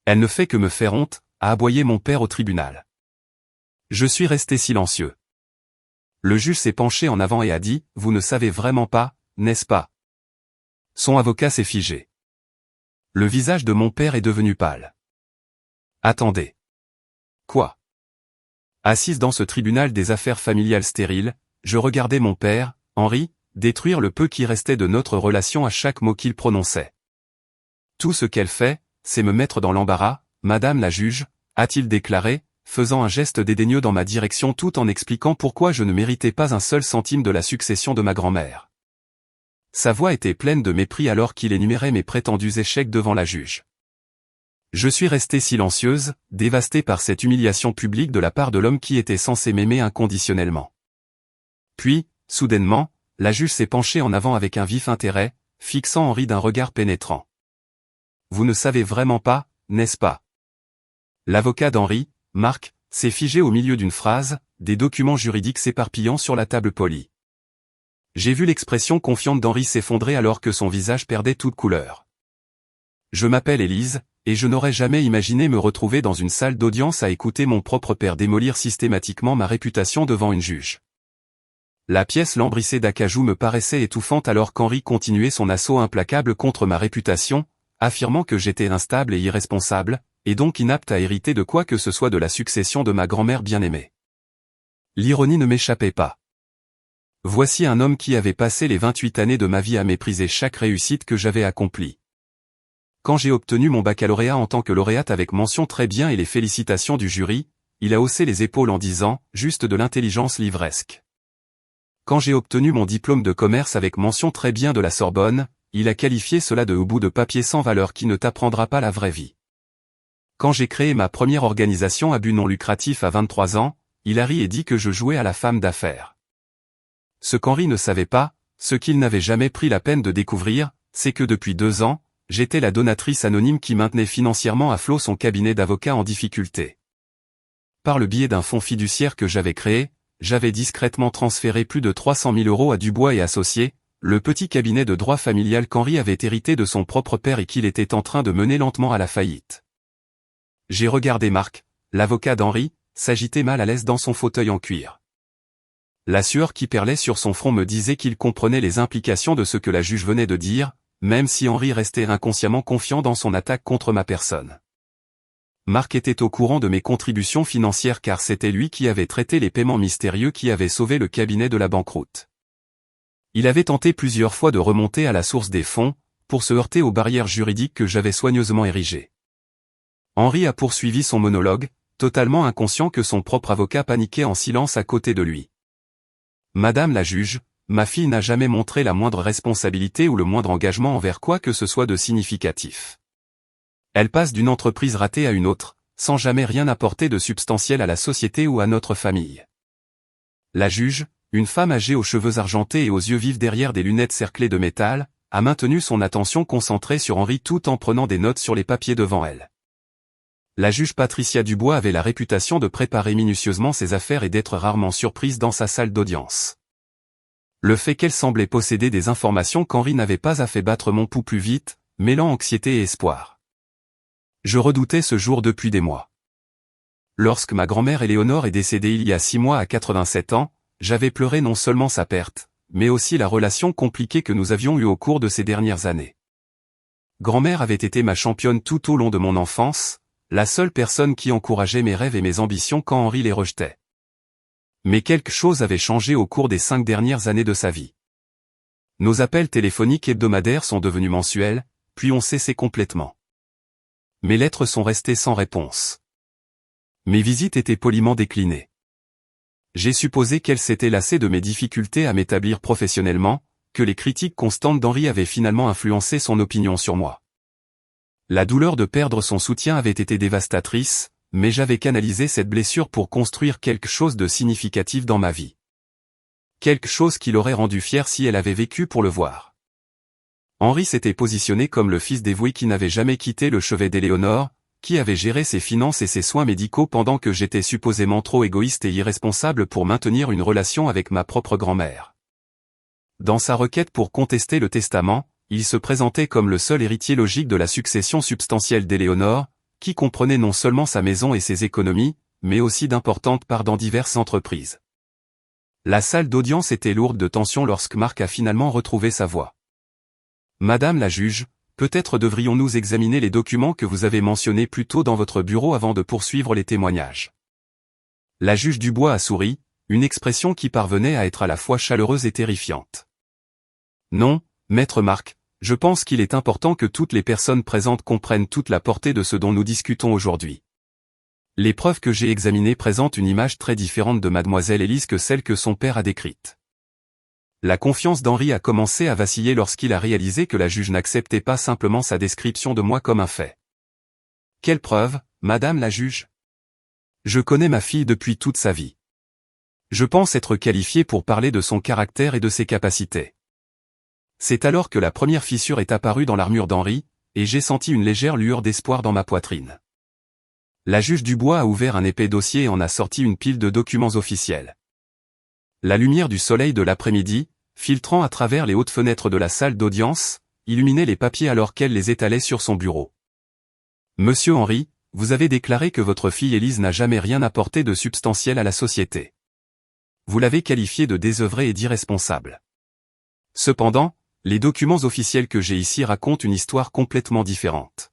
Elle ne fait que me faire honte, a aboyé mon père au tribunal. Je suis resté silencieux. Le juge s'est penché en avant et a dit, « Vous ne savez vraiment pas, n'est-ce pas ?» Son avocat s'est figé. Le visage de mon père est devenu pâle. Attendez. Quoi? Assise dans ce tribunal des affaires familiales stériles, je regardais mon père, Henri, détruire le peu qui restait de notre relation à chaque mot qu'il prononçait. Tout ce qu'elle fait, c'est me mettre dans l'embarras, Madame la juge, a-t-il déclaré, faisant un geste dédaigneux dans ma direction tout en expliquant pourquoi je ne méritais pas un seul centime de la succession de ma grand-mère. Sa voix était pleine de mépris alors qu'il énumérait mes prétendus échecs devant la juge. Je suis restée silencieuse, dévastée par cette humiliation publique de la part de l'homme qui était censé m'aimer inconditionnellement. Puis, soudainement, la juge s'est penchée en avant avec un vif intérêt, fixant Henri d'un regard pénétrant. « Vous ne savez vraiment pas, n'est-ce pas ?» L'avocat d'Henri, Marc, s'est figé au milieu d'une phrase, des documents juridiques s'éparpillant sur la table polie. J'ai vu l'expression confiante d'Henri s'effondrer alors que son visage perdait toute couleur. Je m'appelle Élise, et je n'aurais jamais imaginé me retrouver dans une salle d'audience à écouter mon propre père démolir systématiquement ma réputation devant une juge. La pièce lambrissée d'acajou me paraissait étouffante alors qu'Henri continuait son assaut implacable contre ma réputation, affirmant que j'étais instable et irresponsable, et donc inapte à hériter de quoi que ce soit de la succession de ma grand-mère bien-aimée. L'ironie ne m'échappait pas. Voici un homme qui avait passé les 28 années de ma vie à mépriser chaque réussite que j'avais accomplie. Quand j'ai obtenu mon baccalauréat en tant que lauréate avec mention très bien et les félicitations du jury, il a haussé les épaules en disant « juste de l'intelligence livresque ». Quand j'ai obtenu mon diplôme de commerce avec mention très bien de la Sorbonne, il a qualifié cela de bout de papier sans valeur qui ne t'apprendra pas la vraie vie. Quand j'ai créé ma première organisation à but non lucratif à 23 ans, il a ri et dit que je jouais à la femme d'affaires. Ce qu'Henri ne savait pas, ce qu'il n'avait jamais pris la peine de découvrir, c'est que depuis 2 ans, j'étais la donatrice anonyme qui maintenait financièrement à flot son cabinet d'avocats en difficulté. Par le biais d'un fonds fiduciaire que j'avais créé, j'avais discrètement transféré plus de 300 000 € à Dubois et Associés, le petit cabinet de droit familial qu'Henri avait hérité de son propre père et qu'il était en train de mener lentement à la faillite. J'ai regardé Marc, l'avocat d'Henri, s'agiter mal à l'aise dans son fauteuil en cuir. La sueur qui perlait sur son front me disait qu'il comprenait les implications de ce que la juge venait de dire, même si Henri restait inconsciemment confiant dans son attaque contre ma personne. Marc était au courant de mes contributions financières car c'était lui qui avait traité les paiements mystérieux qui avaient sauvé le cabinet de la banqueroute. Il avait tenté plusieurs fois de remonter à la source des fonds, pour se heurter aux barrières juridiques que j'avais soigneusement érigées. Henri a poursuivi son monologue, totalement inconscient que son propre avocat paniquait en silence à côté de lui. Madame la juge, ma fille n'a jamais montré la moindre responsabilité ou le moindre engagement envers quoi que ce soit de significatif. Elle passe d'une entreprise ratée à une autre, sans jamais rien apporter de substantiel à la société ou à notre famille. La juge, une femme âgée aux cheveux argentés et aux yeux vifs derrière des lunettes cerclées de métal, a maintenu son attention concentrée sur Henri tout en prenant des notes sur les papiers devant elle. La juge Patricia Dubois avait la réputation de préparer minutieusement ses affaires et d'être rarement surprise dans sa salle d'audience. Le fait qu'elle semblait posséder des informations qu'Henri n'avait pas a fait battre mon pouls plus vite, mêlant anxiété et espoir. Je redoutais ce jour depuis des mois. Lorsque ma grand-mère Éléonore est décédée il y a 6 mois à 87 ans, j'avais pleuré non seulement sa perte, mais aussi la relation compliquée que nous avions eue au cours de ces dernières années. Grand-mère avait été ma championne tout au long de mon enfance, la seule personne qui encourageait mes rêves et mes ambitions quand Henri les rejetait. Mais quelque chose avait changé au cours des 5 dernières années de sa vie. Nos appels téléphoniques hebdomadaires sont devenus mensuels, puis ont cessé complètement. Mes lettres sont restées sans réponse. Mes visites étaient poliment déclinées. J'ai supposé qu'elle s'était lassée de mes difficultés à m'établir professionnellement, que les critiques constantes d'Henri avaient finalement influencé son opinion sur moi. La douleur de perdre son soutien avait été dévastatrice, mais j'avais canalisé cette blessure pour construire quelque chose de significatif dans ma vie. Quelque chose qui l'aurait rendue fière si elle avait vécu pour le voir. Henri s'était positionné comme le fils dévoué qui n'avait jamais quitté le chevet d'Éléonore, qui avait géré ses finances et ses soins médicaux pendant que j'étais supposément trop égoïste et irresponsable pour maintenir une relation avec ma propre grand-mère. Dans sa requête pour contester le testament, il se présentait comme le seul héritier logique de la succession substantielle d'Éléonore, qui comprenait non seulement sa maison et ses économies, mais aussi d'importantes parts dans diverses entreprises. La salle d'audience était lourde de tension lorsque Marc a finalement retrouvé sa voix. « Madame la juge, peut-être devrions-nous examiner les documents que vous avez mentionnés plus tôt dans votre bureau avant de poursuivre les témoignages. » La juge Dubois a souri, une expression qui parvenait à être à la fois chaleureuse et terrifiante. « Non, maître Marc, je pense qu'il est important que toutes les personnes présentes comprennent toute la portée de ce dont nous discutons aujourd'hui. Les preuves que j'ai examinées présentent une image très différente de mademoiselle Élise que celle que son père a décrite. » La confiance d'Henri a commencé à vaciller lorsqu'il a réalisé que la juge n'acceptait pas simplement sa description de moi comme un fait. « Quelle preuve, madame la juge ? Je connais ma fille depuis toute sa vie. Je pense être qualifié pour parler de son caractère et de ses capacités. » C'est alors que la première fissure est apparue dans l'armure d'Henri, et j'ai senti une légère lueur d'espoir dans ma poitrine. La juge Dubois a ouvert un épais dossier et en a sorti une pile de documents officiels. La lumière du soleil de l'après-midi, filtrant à travers les hautes fenêtres de la salle d'audience, illuminait les papiers alors qu'elle les étalait sur son bureau. « Monsieur Henri, vous avez déclaré que votre fille Élise n'a jamais rien apporté de substantiel à la société. Vous l'avez qualifiée de désœuvrée et d'irresponsable. Cependant, les documents officiels que j'ai ici racontent une histoire complètement différente. »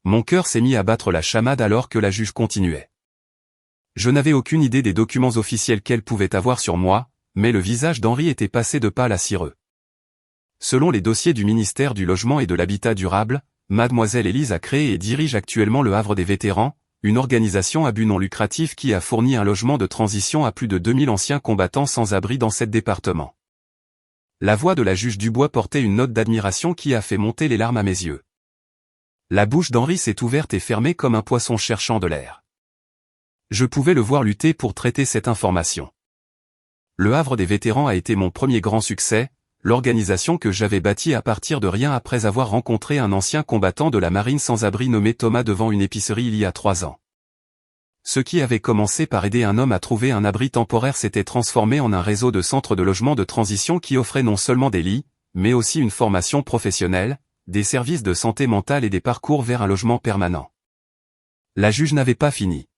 Mon cœur s'est mis à battre la chamade alors que la juge continuait. Je n'avais aucune idée des documents officiels qu'elle pouvait avoir sur moi, mais le visage d'Henri était passé de pâle à cireux. Selon les dossiers du ministère du Logement et de l'Habitat durable, mademoiselle Élise a créé et dirige actuellement le Havre des Vétérans, une organisation à but non lucratif qui a fourni un logement de transition à plus de 2000 anciens combattants sans abri dans 7 départements. La voix de la juge Dubois portait une note d'admiration qui a fait monter les larmes à mes yeux. La bouche d'Henri s'est ouverte et fermée comme un poisson cherchant de l'air. Je pouvais le voir lutter pour traiter cette information. Le Havre des Vétérans a été mon premier grand succès, l'organisation que j'avais bâtie à partir de rien après avoir rencontré un ancien combattant de la marine sans-abri nommé Thomas devant une épicerie il y a 3 ans. Ce qui avait commencé par aider un homme à trouver un abri temporaire s'était transformé en un réseau de centres de logement de transition qui offrait non seulement des lits, mais aussi une formation professionnelle, des services de santé mentale et des parcours vers un logement permanent. La juge n'avait pas fini.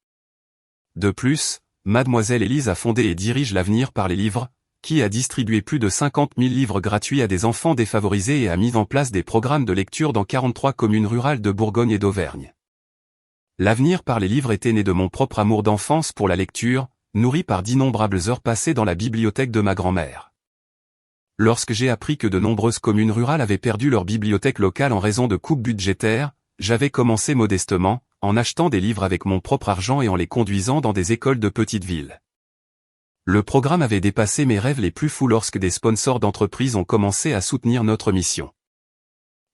De plus, mademoiselle Élise a fondé et dirige l'Avenir par les livres, qui a distribué plus de 50 000 livres gratuits à des enfants défavorisés et a mis en place des programmes de lecture dans 43 communes rurales de Bourgogne et d'Auvergne. L'Avenir par les livres était né de mon propre amour d'enfance pour la lecture, nourri par d'innombrables heures passées dans la bibliothèque de ma grand-mère. Lorsque j'ai appris que de nombreuses communes rurales avaient perdu leur bibliothèque locale en raison de coupes budgétaires, j'avais commencé modestement, en achetant des livres avec mon propre argent et en les conduisant dans des écoles de petites villes. Le programme avait dépassé mes rêves les plus fous lorsque des sponsors d'entreprises ont commencé à soutenir notre mission.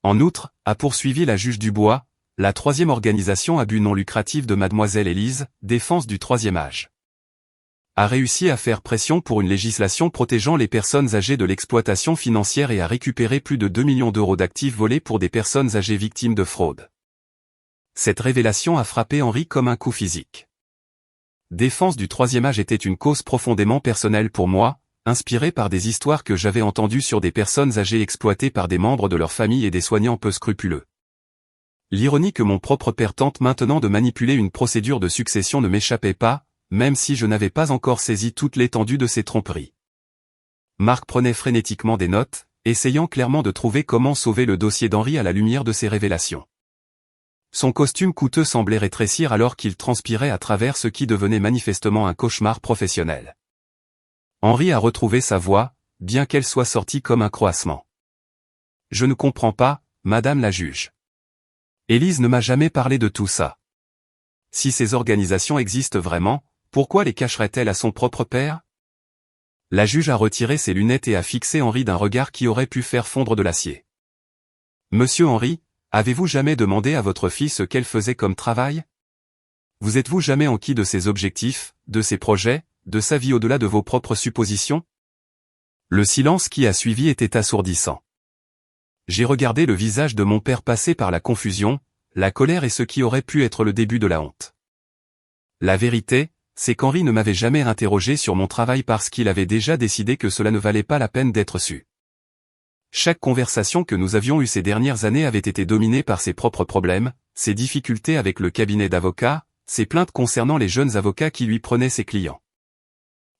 En outre, a poursuivi la juge Dubois, la 3e organisation à but non lucratif de mademoiselle Élise, Défense du 3e âge, a réussi à faire pression pour une législation protégeant les personnes âgées de l'exploitation financière et a récupéré plus de 2 millions d'euros d'actifs volés pour des personnes âgées victimes de fraude. Cette révélation a frappé Henri comme un coup physique. Défense du 3e âge était une cause profondément personnelle pour moi, inspirée par des histoires que j'avais entendues sur des personnes âgées exploitées par des membres de leur famille et des soignants peu scrupuleux. L'ironie que mon propre père tente maintenant de manipuler une procédure de succession ne m'échappait pas, même si je n'avais pas encore saisi toute l'étendue de ces tromperies. Marc prenait frénétiquement des notes, essayant clairement de trouver comment sauver le dossier d'Henri à la lumière de ces révélations. Son costume coûteux semblait rétrécir alors qu'il transpirait à travers ce qui devenait manifestement un cauchemar professionnel. Henri a retrouvé sa voix, bien qu'elle soit sortie comme un croassement. « Je ne comprends pas, madame la juge. Élise ne m'a jamais parlé de tout ça. Si ces organisations existent vraiment, pourquoi les cacherait-elle à son propre père ?» La juge a retiré ses lunettes et a fixé Henri d'un regard qui aurait pu faire fondre de l'acier. « Monsieur Henri, avez-vous jamais demandé à votre fille ce qu'elle faisait comme travail? Vous êtes-vous jamais enquis de ses objectifs, de ses projets, de sa vie au-delà de vos propres suppositions ?» Le silence qui a suivi était assourdissant. J'ai regardé le visage de mon père passer par la confusion, la colère et ce qui aurait pu être le début de la honte. La vérité, c'est qu'Henri ne m'avait jamais interrogé sur mon travail parce qu'il avait déjà décidé que cela ne valait pas la peine d'être su. Chaque conversation que nous avions eue ces dernières années avait été dominée par ses propres problèmes, ses difficultés avec le cabinet d'avocats, ses plaintes concernant les jeunes avocats qui lui prenaient ses clients.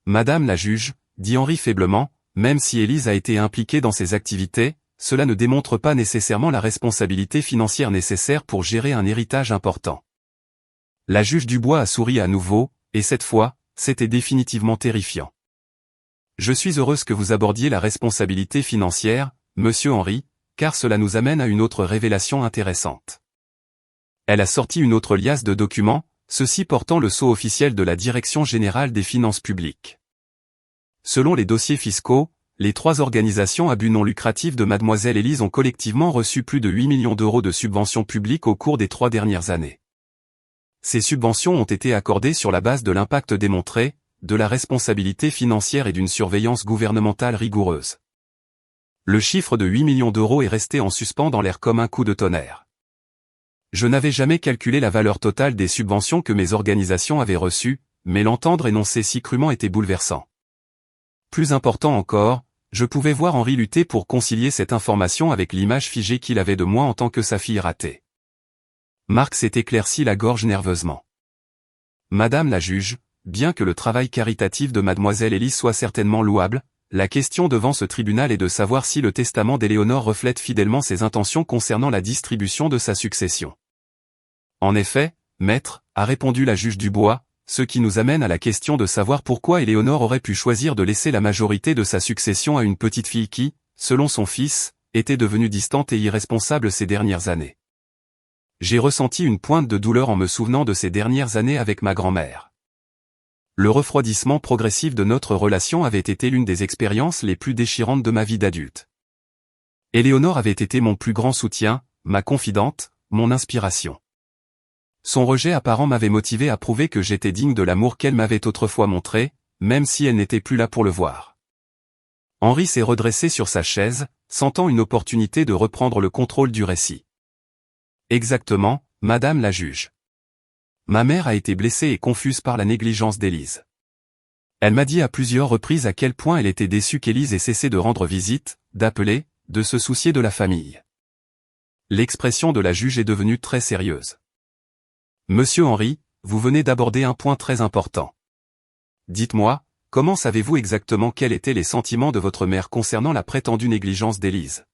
Madame la juge, dit Henri faiblement, même si Élise a été impliquée dans ces activités, cela ne démontre pas nécessairement la responsabilité financière nécessaire pour gérer un héritage important. La juge Dubois a souri à nouveau, et cette fois, c'était définitivement terrifiant. Je suis heureuse que vous abordiez la responsabilité financière, monsieur Henri, car cela nous amène à une autre révélation intéressante. Elle a sorti une autre liasse de documents, ceux-ci portant le sceau officiel de la Direction générale des finances publiques. Selon les dossiers fiscaux, les 3 organisations à but non lucratif de Mademoiselle Élise ont collectivement reçu plus de 8 millions d'euros de subventions publiques au cours des 3 dernières années. Ces subventions ont été accordées sur la base de l'impact démontré, de la responsabilité financière et d'une surveillance gouvernementale rigoureuse. Le chiffre de 8 millions d'euros est resté en suspens dans l'air comme un coup de tonnerre. Je n'avais jamais calculé la valeur totale des subventions que mes organisations avaient reçues, mais l'entendre énoncer si crûment était bouleversant. Plus important encore, je pouvais voir Henri lutter pour concilier cette information avec l'image figée qu'il avait de moi en tant que sa fille ratée. Marc s'est éclairci la gorge nerveusement. Madame la juge, bien que le travail caritatif de Mademoiselle Élise soit certainement louable, la question devant ce tribunal est de savoir si le testament d'Éléonore reflète fidèlement ses intentions concernant la distribution de sa succession. En effet, maître, a répondu la juge Dubois, ce qui nous amène à la question de savoir pourquoi Éléonore aurait pu choisir de laisser la majorité de sa succession à une petite fille qui, selon son fils, était devenue distante et irresponsable ces dernières années. J'ai ressenti une pointe de douleur en me souvenant de ces dernières années avec ma grand-mère. Le refroidissement progressif de notre relation avait été l'une des expériences les plus déchirantes de ma vie d'adulte. Éléonore avait été mon plus grand soutien, ma confidente, mon inspiration. Son rejet apparent m'avait motivé à prouver que j'étais digne de l'amour qu'elle m'avait autrefois montré, même si elle n'était plus là pour le voir. Henri s'est redressé sur sa chaise, sentant une opportunité de reprendre le contrôle du récit. Exactement, madame la juge. Ma mère a été blessée et confuse par la négligence d'Élise. Elle m'a dit à plusieurs reprises à quel point elle était déçue qu'Élise ait cessé de rendre visite, d'appeler, de se soucier de la famille. L'expression de la juge est devenue très sérieuse. Monsieur Henri, vous venez d'aborder un point très important. Dites-moi, comment savez-vous exactement quels étaient les sentiments de votre mère concernant la prétendue négligence d'Élise?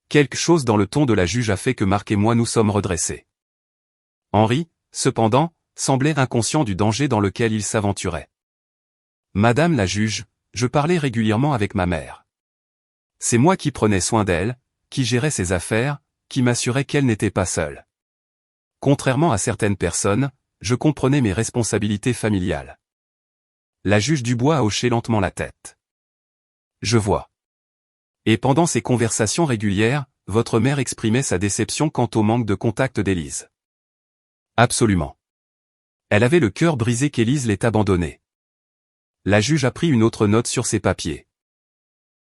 Quelque chose dans le ton de la juge a fait que Marc et moi nous sommes redressés. Henri, cependant, semblait inconscient du danger dans lequel il s'aventurait. Madame la juge, je parlais régulièrement avec ma mère. C'est moi qui prenais soin d'elle, qui gérais ses affaires, qui m'assurais qu'elle n'était pas seule. Contrairement à certaines personnes, je comprenais mes responsabilités familiales. La juge Dubois a hoché lentement la tête. Je vois. Et pendant ces conversations régulières, votre mère exprimait sa déception quant au manque de contact d'Élise. Absolument. Elle avait le cœur brisé qu'Élise l'ait abandonnée. La juge a pris une autre note sur ses papiers.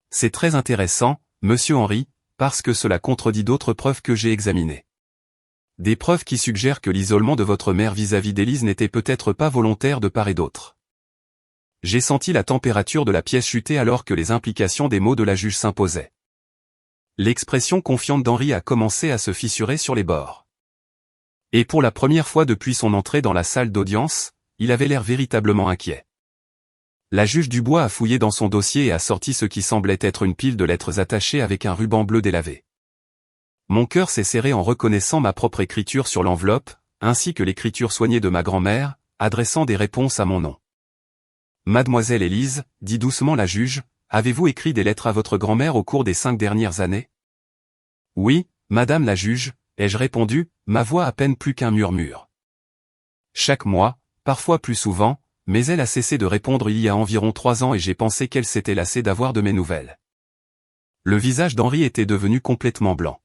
C'est très intéressant, monsieur Henri, parce que cela contredit d'autres preuves que j'ai examinées. Des preuves qui suggèrent que l'isolement de votre mère vis-à-vis d'Élise n'était peut-être pas volontaire de part et d'autre. J'ai senti la température de la pièce chuter alors que les implications des mots de la juge s'imposaient. L'expression confiante d'Henri a commencé à se fissurer sur les bords. Et pour la première fois depuis son entrée dans la salle d'audience, il avait l'air véritablement inquiet. La juge Dubois a fouillé dans son dossier et a sorti ce qui semblait être une pile de lettres attachées avec un ruban bleu délavé. Mon cœur s'est serré en reconnaissant ma propre écriture sur l'enveloppe, ainsi que l'écriture soignée de ma grand-mère, adressant des réponses à mon nom. Mademoiselle Élise, dit doucement la juge, avez-vous écrit des lettres à votre grand-mère au cours des 5 dernières années? Oui, madame la juge, ai-je répondu, ma voix à peine plus qu'un murmure. Chaque mois, parfois plus souvent, mais elle a cessé de répondre il y a environ 3 ans et j'ai pensé qu'elle s'était lassée d'avoir de mes nouvelles. Le visage d'Henri était devenu complètement blanc.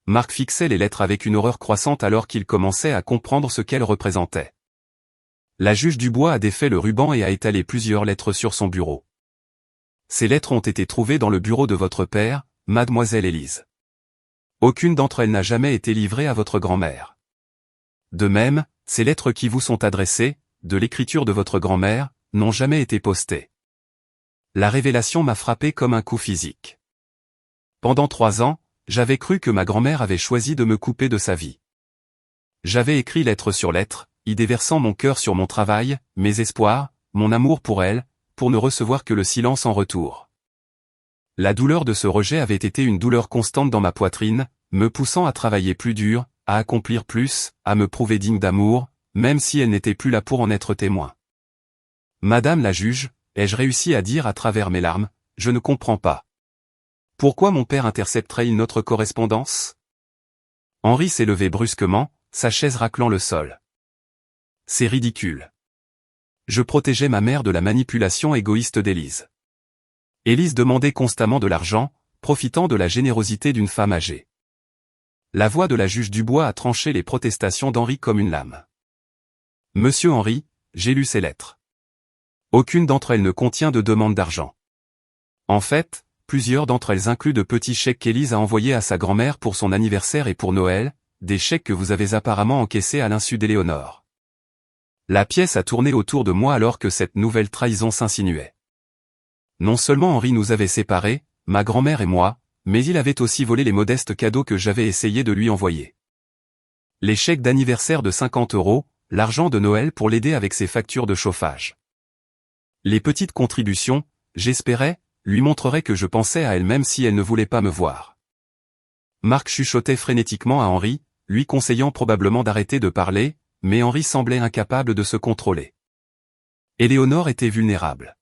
Marc fixait les lettres avec une horreur croissante alors qu'il commençait à comprendre ce qu'elles représentaient. La juge Dubois a défait le ruban et a étalé plusieurs lettres sur son bureau. Ces lettres ont été trouvées dans le bureau de votre père, mademoiselle Élise. Aucune d'entre elles n'a jamais été livrée à votre grand-mère. De même, ces lettres qui vous sont adressées, de l'écriture de votre grand-mère, n'ont jamais été postées. La révélation m'a frappé comme un coup physique. Pendant 3 ans, j'avais cru que ma grand-mère avait choisi de me couper de sa vie. J'avais écrit lettre sur lettre, y déversant mon cœur sur mon travail, mes espoirs, mon amour pour elle, pour ne recevoir que le silence en retour. La douleur de ce rejet avait été une douleur constante dans ma poitrine, me poussant à travailler plus dur, à accomplir plus, à me prouver digne d'amour, même si elle n'était plus là pour en être témoin. Madame la juge, ai-je réussi à dire à travers mes larmes, je ne comprends pas. Pourquoi mon père intercepterait-il notre correspondance? Henri s'est levé brusquement, sa chaise raclant le sol. C'est ridicule. Je protégeais ma mère de la manipulation égoïste d'Élise. Élise demandait constamment de l'argent, profitant de la générosité d'une femme âgée. La voix de la juge Dubois a tranché les protestations d'Henri comme une lame. Monsieur Henri, j'ai lu ces lettres. Aucune d'entre elles ne contient de demande d'argent. En fait, plusieurs d'entre elles incluent de petits chèques qu'Élise a envoyés à sa grand-mère pour son anniversaire et pour Noël, des chèques que vous avez apparemment encaissés à l'insu d'Éléonore. La pièce a tourné autour de moi alors que cette nouvelle trahison s'insinuait. Non seulement Henri nous avait séparés, ma grand-mère et moi, mais il avait aussi volé les modestes cadeaux que j'avais essayé de lui envoyer. Les chèques d'anniversaire de 50 €, l'argent de Noël pour l'aider avec ses factures de chauffage. Les petites contributions, j'espérais, lui montreraient que je pensais à elle même si elle ne voulait pas me voir. Marc chuchotait frénétiquement à Henri, lui conseillant probablement d'arrêter de parler, mais Henri semblait incapable de se contrôler. Éléonore était vulnérable.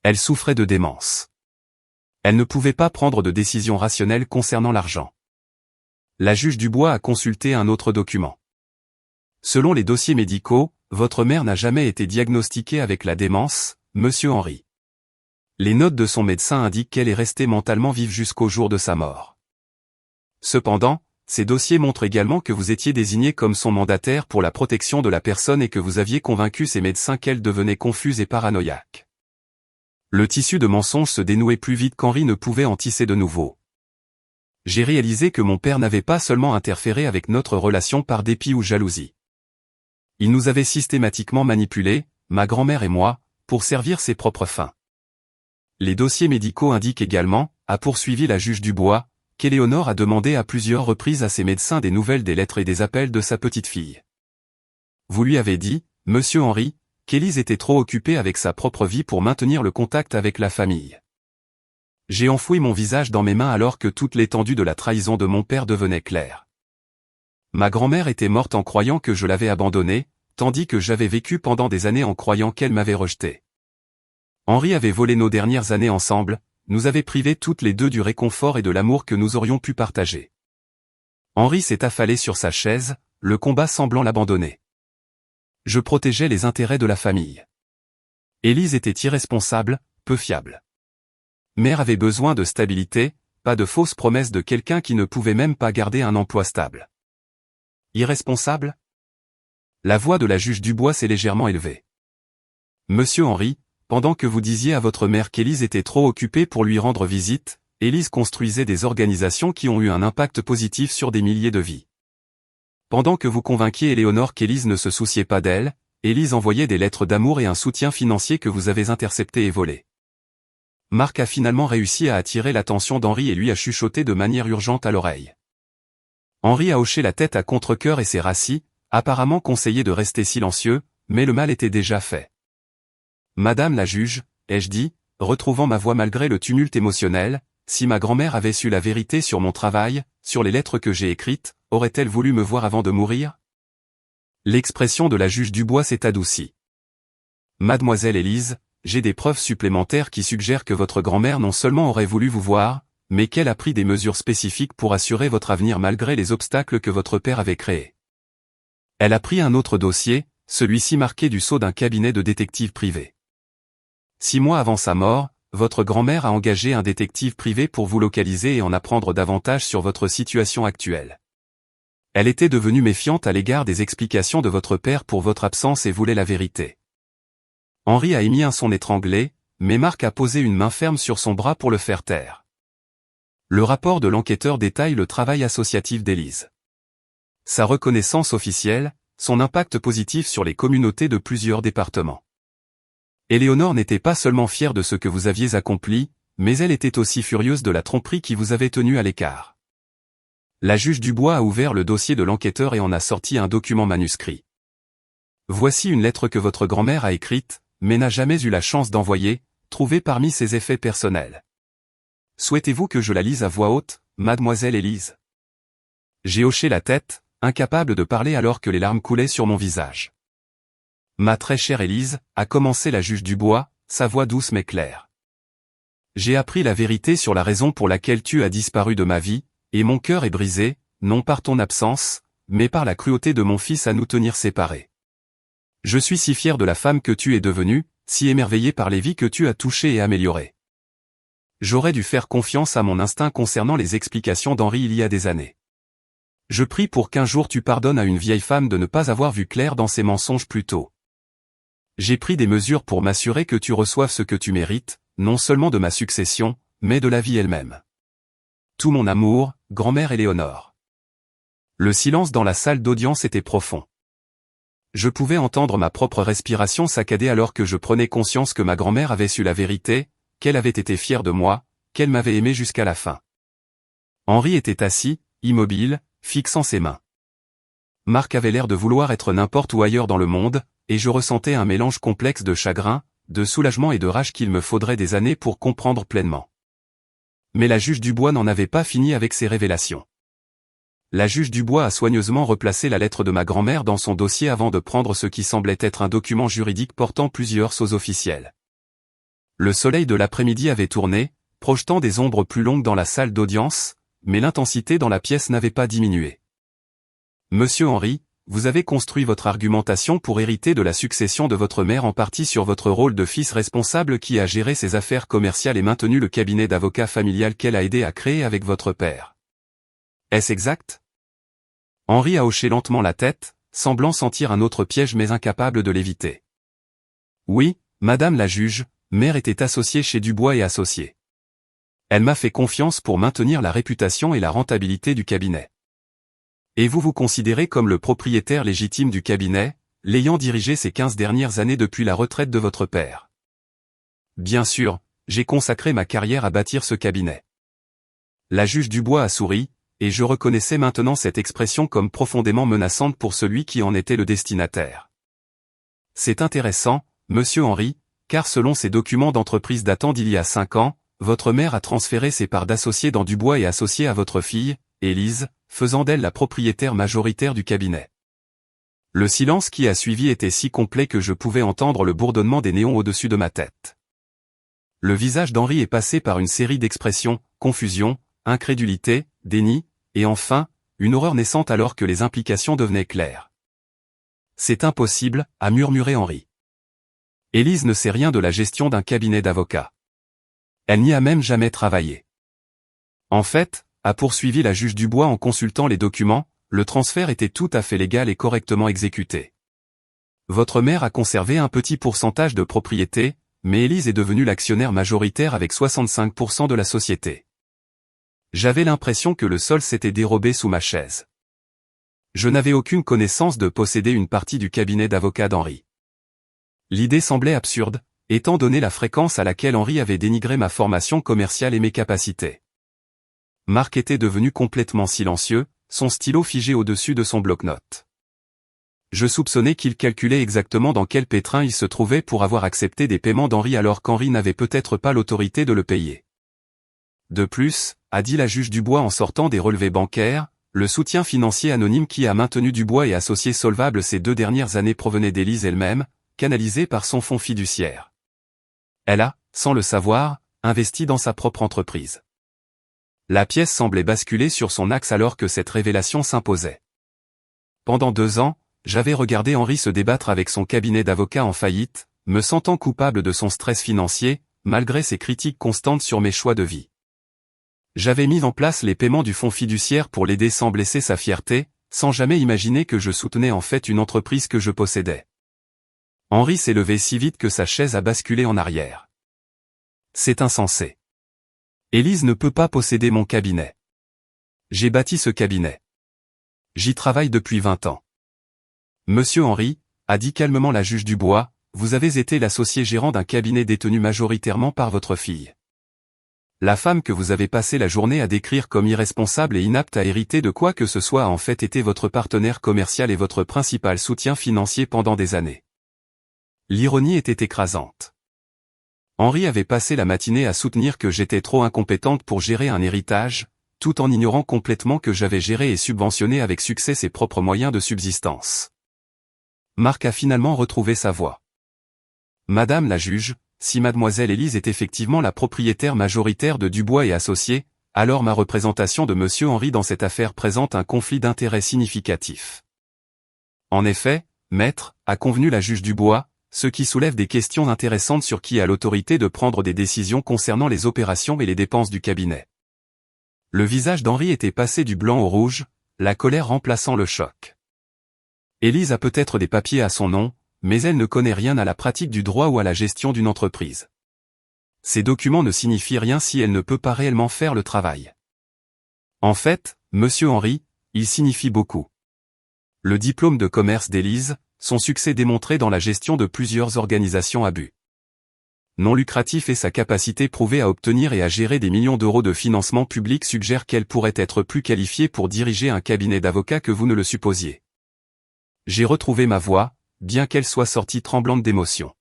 Elle souffrait de démence. Elle ne pouvait pas prendre de décision rationnelle concernant l'argent. La juge Dubois a consulté un autre document. Selon les dossiers médicaux, votre mère n'a jamais été diagnostiquée avec la démence, monsieur Henri. Les notes de son médecin indiquent qu'elle est restée mentalement vive jusqu'au jour de sa mort. Cependant, ces dossiers montrent également que vous étiez désigné comme son mandataire pour la protection de la personne et que vous aviez convaincu ces médecins qu'elle devenait confuse et paranoïaque. Le tissu de mensonges se dénouait plus vite qu'Henri ne pouvait en tisser de nouveau. J'ai réalisé que mon père n'avait pas seulement interféré avec notre relation par dépit ou jalousie. Il nous avait systématiquement manipulés, ma grand-mère et moi, pour servir ses propres fins. Les dossiers médicaux indiquent également, a poursuivi la juge Dubois, qu'Éléonore a demandé à plusieurs reprises à ses médecins des nouvelles des lettres et des appels de sa petite-fille. Vous lui avez dit, monsieur Henri, qu'Élise était trop occupée avec sa propre vie pour maintenir le contact avec la famille. J'ai enfoui mon visage dans mes mains alors que toute l'étendue de la trahison de mon père devenait claire. Ma grand-mère était morte en croyant que je l'avais abandonnée, tandis que j'avais vécu pendant des années en croyant qu'elle m'avait rejeté. Henri avait volé nos dernières années ensemble, nous avait privés toutes les deux du réconfort et de l'amour que nous aurions pu partager. Henri s'est affalé sur sa chaise, le combat semblant l'abandonner. Je protégeais les intérêts de la famille. Élise était irresponsable, peu fiable. Mère avait besoin de stabilité, pas de fausses promesses de quelqu'un qui ne pouvait même pas garder un emploi stable. Irresponsable? La voix de la juge Dubois s'est légèrement élevée. Monsieur Henri, pendant que vous disiez à votre mère qu'Élise était trop occupée pour lui rendre visite, Élise construisait des organisations qui ont eu un impact positif sur des milliers de vies. Pendant que vous convainquiez Éléonore qu'Élise ne se souciait pas d'elle, Élise envoyait des lettres d'amour et un soutien financier que vous avez interceptés et volés. Marc a finalement réussi à attirer l'attention d'Henri et lui a chuchoté de manière urgente à l'oreille. Henri a hoché la tête à contre-cœur et s'est rassis, apparemment conseillé de rester silencieux, mais le mal était déjà fait. Madame la juge, ai-je dit, retrouvant ma voix malgré le tumulte émotionnel, si ma grand-mère avait su la vérité sur mon travail, sur les lettres que j'ai écrites, aurait-elle voulu me voir avant de mourir? L'expression de la juge Dubois s'est adoucie. Mademoiselle Élise, j'ai des preuves supplémentaires qui suggèrent que votre grand-mère non seulement aurait voulu vous voir, mais qu'elle a pris des mesures spécifiques pour assurer votre avenir malgré les obstacles que votre père avait créés. Elle a pris un autre dossier, celui-ci marqué du sceau d'un cabinet de détective privé. 6 mois avant sa mort, votre grand-mère a engagé un détective privé pour vous localiser et en apprendre davantage sur votre situation actuelle. Elle était devenue méfiante à l'égard des explications de votre père pour votre absence et voulait la vérité. Henri a émis un son étranglé, mais Marc a posé une main ferme sur son bras pour le faire taire. Le rapport de l'enquêteur détaille le travail associatif d'Élise. Sa reconnaissance officielle, son impact positif sur les communautés de plusieurs départements. Éléonore n'était pas seulement fière de ce que vous aviez accompli, mais elle était aussi furieuse de la tromperie qui vous avait tenu à l'écart. La juge Dubois a ouvert le dossier de l'enquêteur et en a sorti un document manuscrit. Voici une lettre que votre grand-mère a écrite, mais n'a jamais eu la chance d'envoyer, trouvée parmi ses effets personnels. Souhaitez-vous que je la lise à voix haute, mademoiselle Élise? J'ai hoché la tête, incapable de parler alors que les larmes coulaient sur mon visage. Ma très chère Élise, a commencé la juge Dubois, sa voix douce mais claire. J'ai appris la vérité sur la raison pour laquelle tu as disparu de ma vie, et mon cœur est brisé, non par ton absence, mais par la cruauté de mon fils à nous tenir séparés. Je suis si fier de la femme que tu es devenue, si émerveillé par les vies que tu as touchées et améliorées. J'aurais dû faire confiance à mon instinct concernant les explications d'Henri il y a des années. Je prie pour qu'un jour tu pardonnes à une vieille femme de ne pas avoir vu clair dans ses mensonges plus tôt. J'ai pris des mesures pour m'assurer que tu reçoives ce que tu mérites, non seulement de ma succession, mais de la vie elle-même. Tout mon amour, grand-mère Éléonore. Le silence dans la salle d'audience était profond. Je pouvais entendre ma propre respiration saccader alors que je prenais conscience que ma grand-mère avait su la vérité, qu'elle avait été fière de moi, qu'elle m'avait aimé jusqu'à la fin. Henri était assis, immobile, fixant ses mains. Marc avait l'air de vouloir être n'importe où ailleurs dans le monde, et je ressentais un mélange complexe de chagrin, de soulagement et de rage qu'il me faudrait des années pour comprendre pleinement. Mais la juge Dubois n'en avait pas fini avec ses révélations. La juge Dubois a soigneusement replacé la lettre de ma grand-mère dans son dossier avant de prendre ce qui semblait être un document juridique portant plusieurs sceaux officiels. Le soleil de l'après-midi avait tourné, projetant des ombres plus longues dans la salle d'audience, mais l'intensité dans la pièce n'avait pas diminué. Monsieur Henri, vous avez construit votre argumentation pour hériter de la succession de votre mère en partie sur votre rôle de fils responsable qui a géré ses affaires commerciales et maintenu le cabinet d'avocat familial qu'elle a aidé à créer avec votre père. Est-ce exact? Henri a hoché lentement la tête, semblant sentir un autre piège mais incapable de l'éviter. Oui, madame la juge, mère était associée chez Dubois et Associés. Elle m'a fait confiance pour maintenir la réputation et la rentabilité du cabinet. Et vous vous considérez comme le propriétaire légitime du cabinet, l'ayant dirigé ces 15 dernières années depuis la retraite de votre père. Bien sûr, j'ai consacré ma carrière à bâtir ce cabinet. La juge Dubois a souri, et je reconnaissais maintenant cette expression comme profondément menaçante pour celui qui en était le destinataire. C'est intéressant, monsieur Henri, car selon ces documents d'entreprise datant d'il y a 5 ans, votre mère a transféré ses parts d'associés dans Dubois et Associés à votre fille, Élise, faisant d'elle la propriétaire majoritaire du cabinet. Le silence qui a suivi était si complet que je pouvais entendre le bourdonnement des néons au-dessus de ma tête. Le visage d'Henri est passé par une série d'expressions, confusion, incrédulité, déni, et enfin, une horreur naissante alors que les implications devenaient claires. C'est impossible, a murmuré Henri. Élise ne sait rien de la gestion d'un cabinet d'avocats. Elle n'y a même jamais travaillé. En fait, a poursuivi la juge Dubois en consultant les documents, le transfert était tout à fait légal et correctement exécuté. Votre mère a conservé un petit pourcentage de propriété, mais Élise est devenue l'actionnaire majoritaire avec 65% de la société. J'avais l'impression que le sol s'était dérobé sous ma chaise. Je n'avais aucune connaissance de posséder une partie du cabinet d'avocats d'Henri. L'idée semblait absurde, étant donné la fréquence à laquelle Henri avait dénigré ma formation commerciale et mes capacités. Marc était devenu complètement silencieux, son stylo figé au-dessus de son bloc-notes. Je soupçonnais qu'il calculait exactement dans quel pétrin il se trouvait pour avoir accepté des paiements d'Henri alors qu'Henri n'avait peut-être pas l'autorité de le payer. De plus, a dit la juge Dubois en sortant des relevés bancaires, le soutien financier anonyme qui a maintenu Dubois et Associés solvables ces 2 dernières années provenait d'Élise elle-même, canalisé par son fonds fiduciaire. Elle a, sans le savoir, investi dans sa propre entreprise. La pièce semblait basculer sur son axe alors que cette révélation s'imposait. Pendant 2 ans, j'avais regardé Henri se débattre avec son cabinet d'avocats en faillite, me sentant coupable de son stress financier, malgré ses critiques constantes sur mes choix de vie. J'avais mis en place les paiements du fonds fiduciaire pour l'aider sans blesser sa fierté, sans jamais imaginer que je soutenais en fait une entreprise que je possédais. Henri s'est levé si vite que sa chaise a basculé en arrière. C'est insensé. Élise ne peut pas posséder mon cabinet. J'ai bâti ce cabinet. J'y travaille depuis 20 ans. Monsieur Henri, a dit calmement la juge Dubois, vous avez été l'associé gérant d'un cabinet détenu majoritairement par votre fille. La femme que vous avez passé la journée à décrire comme irresponsable et inapte à hériter de quoi que ce soit a en fait été votre partenaire commercial et votre principal soutien financier pendant des années. L'ironie était écrasante. Henri avait passé la matinée à soutenir que j'étais trop incompétente pour gérer un héritage, tout en ignorant complètement que j'avais géré et subventionné avec succès ses propres moyens de subsistance. Marc a finalement retrouvé sa voix. Madame la juge, si mademoiselle Élise est effectivement la propriétaire majoritaire de Dubois et Associés, alors ma représentation de monsieur Henri dans cette affaire présente un conflit d'intérêts significatif. En effet, maître, a convenu la juge Dubois, ce qui soulève des questions intéressantes sur qui a l'autorité de prendre des décisions concernant les opérations et les dépenses du cabinet. Le visage d'Henri était passé du blanc au rouge, la colère remplaçant le choc. Élise a peut-être des papiers à son nom, mais elle ne connaît rien à la pratique du droit ou à la gestion d'une entreprise. Ces documents ne signifient rien si elle ne peut pas réellement faire le travail. En fait, monsieur Henri, ils signifient beaucoup. Le diplôme de commerce d'Élise, son succès démontré dans la gestion de plusieurs organisations à but non lucratif et sa capacité prouvée à obtenir et à gérer des millions d'euros de financement public suggèrent qu'elle pourrait être plus qualifiée pour diriger un cabinet d'avocats que vous ne le supposiez. J'ai retrouvé ma voix, bien qu'elle soit sortie tremblante d'émotion.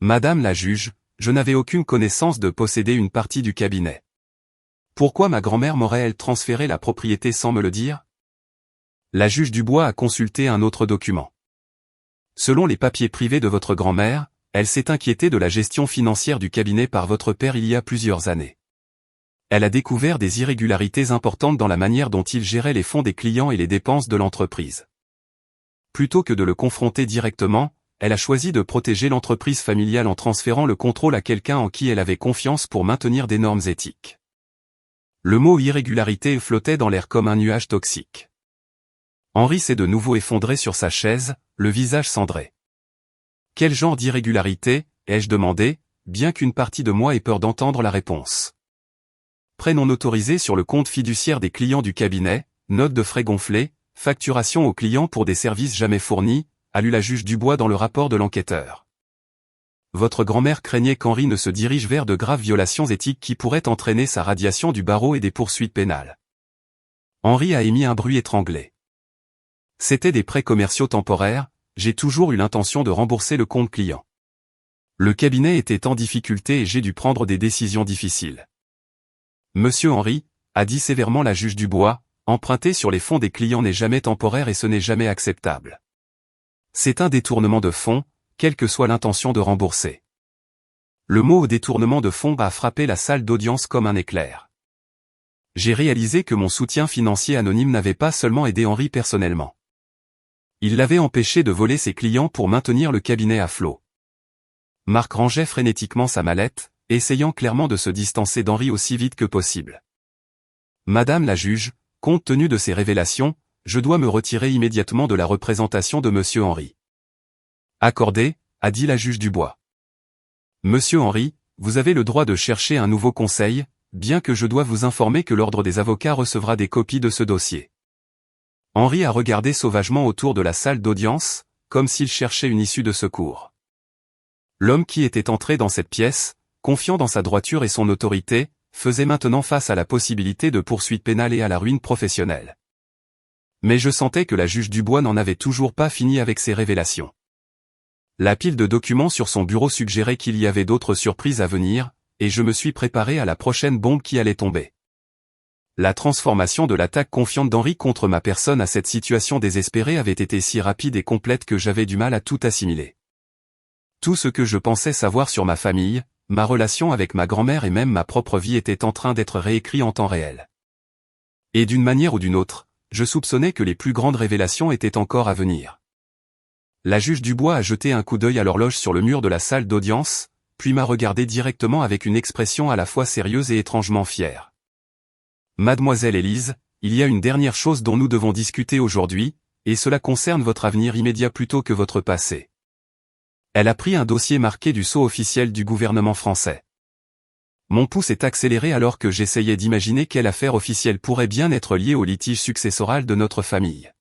Madame la juge, je n'avais aucune connaissance de posséder une partie du cabinet. Pourquoi ma grand-mère m'aurait-elle transféré la propriété sans me le dire? La juge Dubois a consulté un autre document. Selon les papiers privés de votre grand-mère, elle s'est inquiétée de la gestion financière du cabinet par votre père il y a plusieurs années. Elle a découvert des irrégularités importantes dans la manière dont il gérait les fonds des clients et les dépenses de l'entreprise. Plutôt que de le confronter directement, elle a choisi de protéger l'entreprise familiale en transférant le contrôle à quelqu'un en qui elle avait confiance pour maintenir des normes éthiques. Le mot irrégularité flottait dans l'air comme un nuage toxique. Henri s'est de nouveau effondré sur sa chaise, le visage cendré. Quel genre d'irrégularité, ai-je demandé, bien qu'une partie de moi ait peur d'entendre la réponse. Prêt non autorisé sur le compte fiduciaire des clients du cabinet, note de frais gonflés, facturation aux clients pour des services jamais fournis, a lu la juge Dubois dans le rapport de l'enquêteur. Votre grand-mère craignait qu'Henri ne se dirige vers de graves violations éthiques qui pourraient entraîner sa radiation du barreau et des poursuites pénales. Henri a émis un bruit étranglé. C'était des prêts commerciaux temporaires, j'ai toujours eu l'intention de rembourser le compte client. Le cabinet était en difficulté et j'ai dû prendre des décisions difficiles. Monsieur Henri, a dit sévèrement la juge Dubois, emprunter sur les fonds des clients n'est jamais temporaire et ce n'est jamais acceptable. C'est un détournement de fonds, quelle que soit l'intention de rembourser. Le mot détournement de fonds a frappé la salle d'audience comme un éclair. J'ai réalisé que mon soutien financier anonyme n'avait pas seulement aidé Henri personnellement. Il l'avait empêché de voler ses clients pour maintenir le cabinet à flot. Marc rangeait frénétiquement sa mallette, essayant clairement de se distancer d'Henri aussi vite que possible. Madame la juge, compte tenu de ces révélations, je dois me retirer immédiatement de la représentation de monsieur Henri. Accordé, a dit la juge Dubois. Monsieur Henri, vous avez le droit de chercher un nouveau conseil, bien que je dois vous informer que l'ordre des avocats recevra des copies de ce dossier. Henri a regardé sauvagement autour de la salle d'audience, comme s'il cherchait une issue de secours. L'homme qui était entré dans cette pièce, confiant dans sa droiture et son autorité, faisait maintenant face à la possibilité de poursuites pénales et à la ruine professionnelle. Mais je sentais que la juge Dubois n'en avait toujours pas fini avec ses révélations. La pile de documents sur son bureau suggérait qu'il y avait d'autres surprises à venir, et je me suis préparé à la prochaine bombe qui allait tomber. La transformation de l'attaque confiante d'Henri contre ma personne à cette situation désespérée avait été si rapide et complète que j'avais du mal à tout assimiler. Tout ce que je pensais savoir sur ma famille, ma relation avec ma grand-mère et même ma propre vie était en train d'être réécrit en temps réel. Et d'une manière ou d'une autre, je soupçonnais que les plus grandes révélations étaient encore à venir. La juge Dubois a jeté un coup d'œil à l'horloge sur le mur de la salle d'audience, puis m'a regardé directement avec une expression à la fois sérieuse et étrangement fière. Mademoiselle Élise, il y a une dernière chose dont nous devons discuter aujourd'hui, et cela concerne votre avenir immédiat plutôt que votre passé. Elle a pris un dossier marqué du sceau officiel du gouvernement français. Mon pouce est accéléré alors que j'essayais d'imaginer quelle affaire officielle pourrait bien être liée au litige successoral de notre famille.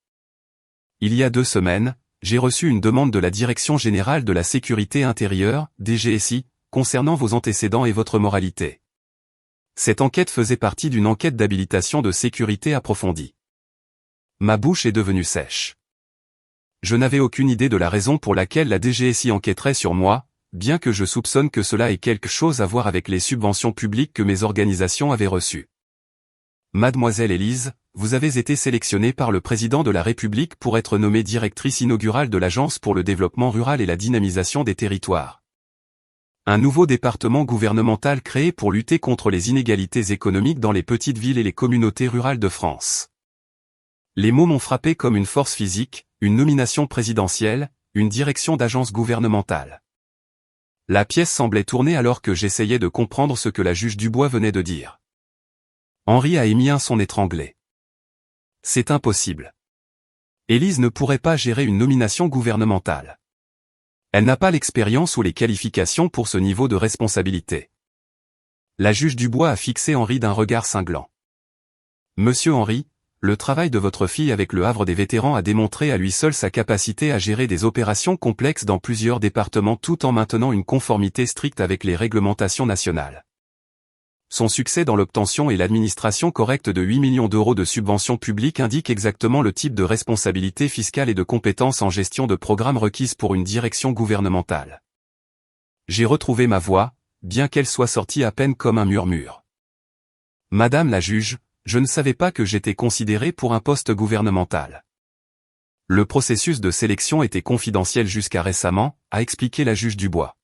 Il y a 2 semaines, j'ai reçu une demande de la Direction générale de la sécurité intérieure, DGSI, concernant vos antécédents et votre moralité. Cette enquête faisait partie d'une enquête d'habilitation de sécurité approfondie. Ma bouche est devenue sèche. Je n'avais aucune idée de la raison pour laquelle la DGSI enquêterait sur moi, bien que je soupçonne que cela ait quelque chose à voir avec les subventions publiques que mes organisations avaient reçues. Mademoiselle Élise, vous avez été sélectionnée par le président de la République pour être nommée directrice inaugurale de l'Agence pour le développement rural et la dynamisation des territoires. Un nouveau département gouvernemental créé pour lutter contre les inégalités économiques dans les petites villes et les communautés rurales de France. Les mots m'ont frappé comme une force physique, une nomination présidentielle, une direction d'agence gouvernementale. La pièce semblait tourner alors que j'essayais de comprendre ce que la juge Dubois venait de dire. Henri a émis un son étranglé. C'est impossible. Élise ne pourrait pas gérer une nomination gouvernementale. Elle n'a pas l'expérience ou les qualifications pour ce niveau de responsabilité. La juge Dubois a fixé Henri d'un regard cinglant. Monsieur Henri, le travail de votre fille avec le Havre des vétérans a démontré à lui seul sa capacité à gérer des opérations complexes dans plusieurs départements tout en maintenant une conformité stricte avec les réglementations nationales. Son succès dans l'obtention et l'administration correcte de 8 millions d'euros de subventions publiques indique exactement le type de responsabilité fiscale et de compétences en gestion de programmes requises pour une direction gouvernementale. J'ai retrouvé ma voix, bien qu'elle soit sortie à peine comme un murmure. Madame la juge, je ne savais pas que j'étais considérée pour un poste gouvernemental. Le processus de sélection était confidentiel jusqu'à récemment, a expliqué la juge Dubois.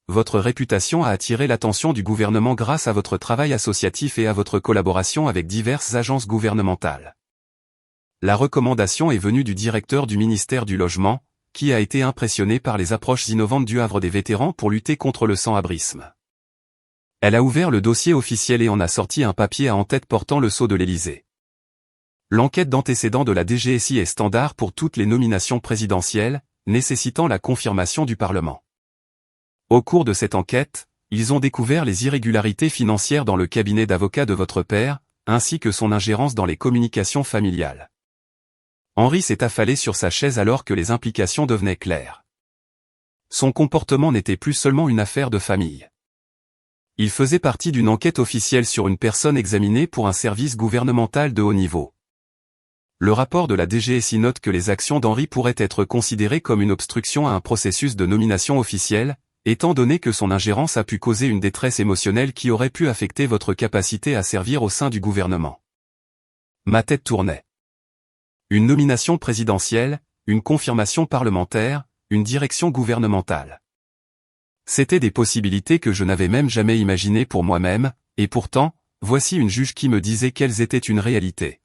Votre réputation a attiré l'attention du gouvernement grâce à votre travail associatif et à votre collaboration avec diverses agences gouvernementales. La recommandation est venue du directeur du ministère du Logement, qui a été impressionné par les approches innovantes du Havre des vétérans pour lutter contre le sans-abrisme. Elle a ouvert le dossier officiel et en a sorti un papier à en-tête portant le sceau de l'Élysée. L'enquête d'antécédents de la DGSI est standard pour toutes les nominations présidentielles, nécessitant la confirmation du Parlement. Au cours de cette enquête, ils ont découvert les irrégularités financières dans le cabinet d'avocats de votre père, ainsi que son ingérence dans les communications familiales. Henri s'est affalé sur sa chaise alors que les implications devenaient claires. Son comportement n'était plus seulement une affaire de famille. Il faisait partie d'une enquête officielle sur une personne examinée pour un service gouvernemental de haut niveau. Le rapport de la DGSI note que les actions d'Henri pourraient être considérées comme une obstruction à un processus de nomination officielle, étant donné que son ingérence a pu causer une détresse émotionnelle qui aurait pu affecter votre capacité à servir au sein du gouvernement. Ma tête tournait. Une nomination présidentielle, une confirmation parlementaire, une direction gouvernementale. C'étaient des possibilités que je n'avais même jamais imaginées pour moi-même, et pourtant, voici une juge qui me disait qu'elles étaient une réalité.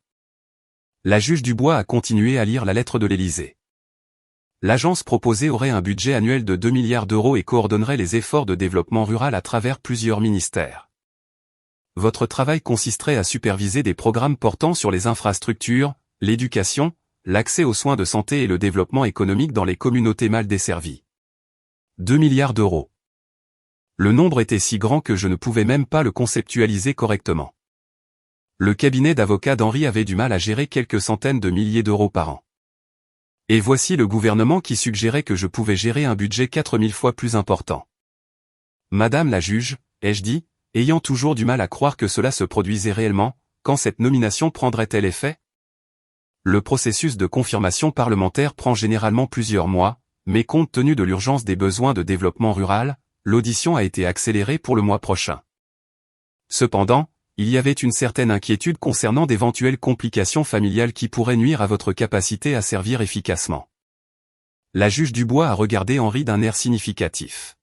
La juge Dubois a continué à lire la lettre de l'Élysée. L'agence proposée aurait un budget annuel de 2 milliards d'euros et coordonnerait les efforts de développement rural à travers plusieurs ministères. Votre travail consisterait à superviser des programmes portant sur les infrastructures, l'éducation, l'accès aux soins de santé et le développement économique dans les communautés mal desservies. 2 milliards d'euros. Le nombre était si grand que je ne pouvais même pas le conceptualiser correctement. Le cabinet d'avocats d'Henri avait du mal à gérer quelques centaines de milliers d'euros par an. Et voici le gouvernement qui suggérait que je pouvais gérer un budget 4000 fois plus important. Madame la juge, ai-je dit, ayant toujours du mal à croire que cela se produisait réellement, quand cette nomination prendrait-elle effet? Le processus de confirmation parlementaire prend généralement plusieurs mois, mais compte tenu de l'urgence des besoins de développement rural, l'audition a été accélérée pour le mois prochain. Cependant, il y avait une certaine inquiétude concernant d'éventuelles complications familiales qui pourraient nuire à votre capacité à servir efficacement. La juge Dubois a regardé Henri d'un air significatif.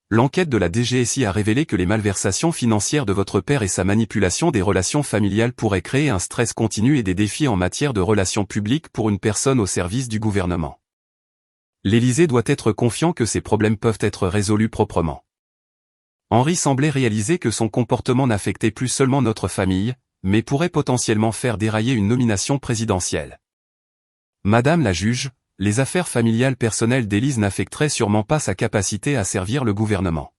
L'enquête de la DGSI a révélé que les malversations financières de votre père et sa manipulation des relations familiales pourraient créer un stress continu et des défis en matière de relations publiques pour une personne au service du gouvernement. L'Élysée doit être confiant que ces problèmes peuvent être résolus proprement. Henri semblait réaliser que son comportement n'affectait plus seulement notre famille, mais pourrait potentiellement faire dérailler une nomination présidentielle. Madame la juge, les affaires familiales personnelles d'Élise n'affecteraient sûrement pas sa capacité à servir le gouvernement.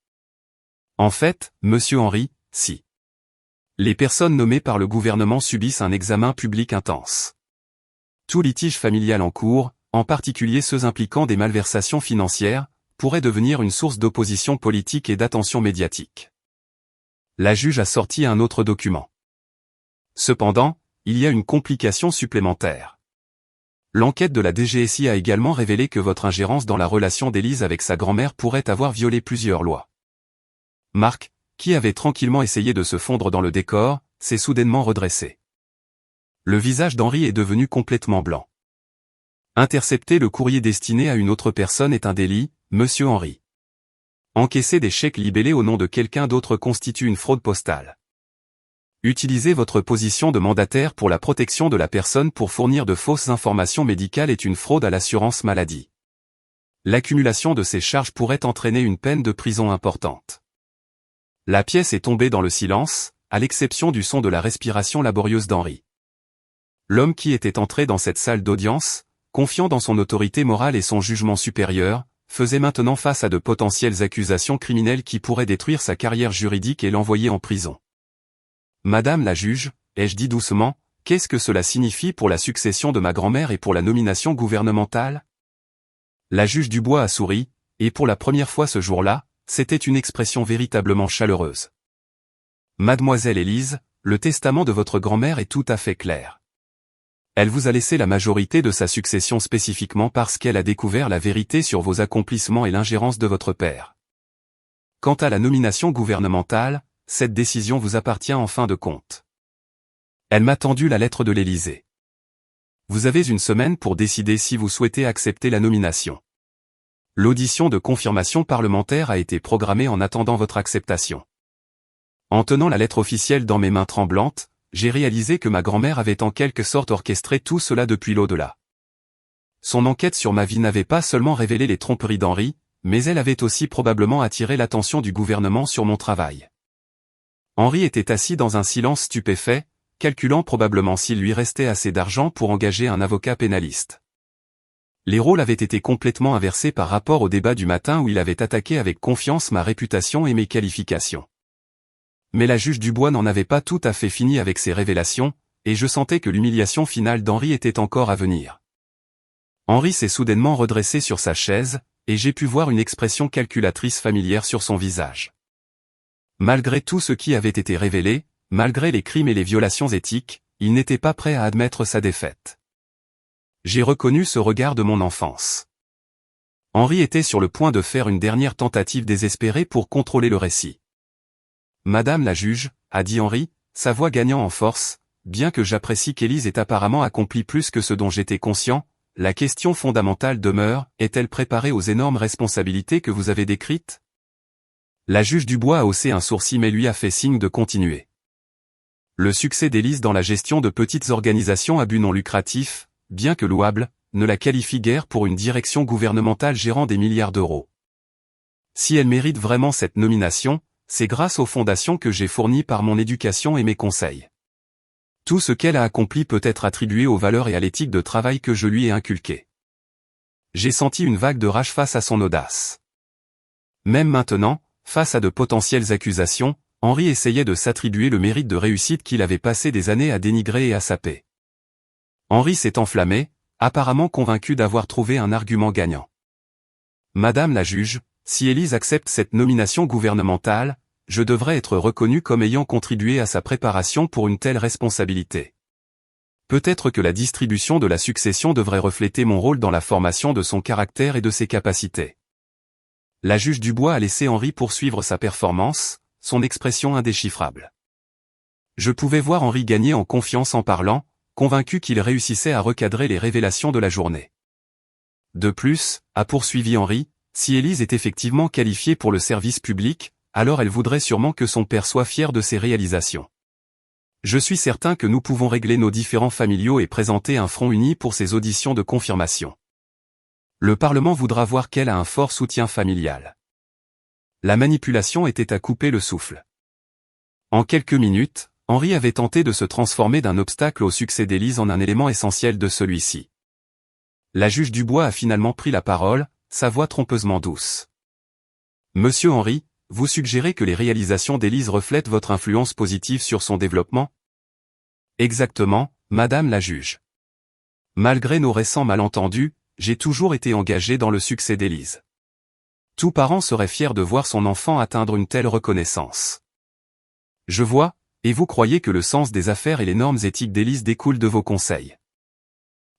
En fait, monsieur Henri, si. Les personnes nommées par le gouvernement subissent un examen public intense. Tout litige familial en cours, en particulier ceux impliquant des malversations financières, pourrait devenir une source d'opposition politique et d'attention médiatique. La juge a sorti un autre document. Cependant, il y a une complication supplémentaire. L'enquête de la DGSI a également révélé que votre ingérence dans la relation d'Élise avec sa grand-mère pourrait avoir violé plusieurs lois. Marc, qui avait tranquillement essayé de se fondre dans le décor, s'est soudainement redressé. Le visage d'Henri est devenu complètement blanc. Intercepter le courrier destiné à une autre personne est un délit, monsieur Henri. Encaisser des chèques libellés au nom de quelqu'un d'autre constitue une fraude postale. Utiliser votre position de mandataire pour la protection de la personne pour fournir de fausses informations médicales est une fraude à l'assurance maladie. L'accumulation de ces charges pourrait entraîner une peine de prison importante. La pièce est tombée dans le silence, à l'exception du son de la respiration laborieuse d'Henri. L'homme qui était entré dans cette salle d'audience, confiant dans son autorité morale et son jugement supérieur, faisait maintenant face à de potentielles accusations criminelles qui pourraient détruire sa carrière juridique et l'envoyer en prison. Madame la juge, ai-je dit doucement, qu'est-ce que cela signifie pour la succession de ma grand-mère et pour la nomination gouvernementale? La juge Dubois a souri, et pour la première fois ce jour-là, c'était une expression véritablement chaleureuse. Mademoiselle Élise, le testament de votre grand-mère est tout à fait clair. Elle vous a laissé la majorité de sa succession spécifiquement parce qu'elle a découvert la vérité sur vos accomplissements et l'ingérence de votre père. Quant à la nomination gouvernementale, cette décision vous appartient en fin de compte. Elle m'a tendu la lettre de l'Élysée. Vous avez une semaine pour décider si vous souhaitez accepter la nomination. L'audition de confirmation parlementaire a été programmée en attendant votre acceptation. En tenant la lettre officielle dans mes mains tremblantes, j'ai réalisé que ma grand-mère avait en quelque sorte orchestré tout cela depuis l'au-delà. Son enquête sur ma vie n'avait pas seulement révélé les tromperies d'Henri, mais elle avait aussi probablement attiré l'attention du gouvernement sur mon travail. Henri était assis dans un silence stupéfait, calculant probablement s'il lui restait assez d'argent pour engager un avocat pénaliste. Les rôles avaient été complètement inversés par rapport au débat du matin où il avait attaqué avec confiance ma réputation et mes qualifications. Mais la juge Dubois n'en avait pas tout à fait fini avec ses révélations, et je sentais que l'humiliation finale d'Henri était encore à venir. Henri s'est soudainement redressé sur sa chaise, et j'ai pu voir une expression calculatrice familière sur son visage. Malgré tout ce qui avait été révélé, malgré les crimes et les violations éthiques, il n'était pas prêt à admettre sa défaite. J'ai reconnu ce regard de mon enfance. Henri était sur le point de faire une dernière tentative désespérée pour contrôler le récit. Madame la juge, a dit Henri, sa voix gagnant en force, bien que j'apprécie qu'Élise ait apparemment accompli plus que ce dont j'étais conscient, la question fondamentale demeure, est-elle préparée aux énormes responsabilités que vous avez décrites? La juge Dubois a haussé un sourcil mais lui a fait signe de continuer. Le succès d'Élise dans la gestion de petites organisations à but non lucratif, bien que louable, ne la qualifie guère pour une direction gouvernementale gérant des milliards d'euros. Si elle mérite vraiment cette nomination, c'est grâce aux fondations que j'ai fournies par mon éducation et mes conseils. Tout ce qu'elle a accompli peut être attribué aux valeurs et à l'éthique de travail que je lui ai inculquées. J'ai senti une vague de rage face à son audace. Même maintenant, face à de potentielles accusations, Henri essayait de s'attribuer le mérite de réussite qu'il avait passé des années à dénigrer et à saper. Henri s'est enflammé, apparemment convaincu d'avoir trouvé un argument gagnant. Madame la juge, si Élise accepte cette nomination gouvernementale, je devrais être reconnu comme ayant contribué à sa préparation pour une telle responsabilité. Peut-être que la distribution de la succession devrait refléter mon rôle dans la formation de son caractère et de ses capacités. La juge Dubois a laissé Henri poursuivre sa performance, son expression indéchiffrable. Je pouvais voir Henri gagner en confiance en parlant, convaincu qu'il réussissait à recadrer les révélations de la journée. De plus, a poursuivi Henri, si Élise est effectivement qualifiée pour le service public, alors elle voudrait sûrement que son père soit fier de ses réalisations. Je suis certain que nous pouvons régler nos différends familiaux et présenter un front uni pour ces auditions de confirmation. Le Parlement voudra voir qu'elle a un fort soutien familial. La manipulation était à couper le souffle. En quelques minutes, Henri avait tenté de se transformer d'un obstacle au succès d'Élise en un élément essentiel de celui-ci. La juge Dubois a finalement pris la parole, sa voix trompeusement douce. Monsieur Henri, vous suggérez que les réalisations d'Élise reflètent votre influence positive sur son développement? Exactement, Madame la juge. Malgré nos récents malentendus, j'ai toujours été engagé dans le succès d'Élise. Tout parent serait fier de voir son enfant atteindre une telle reconnaissance. Je vois, et vous croyez que le sens des affaires et les normes éthiques d'Élise découlent de vos conseils.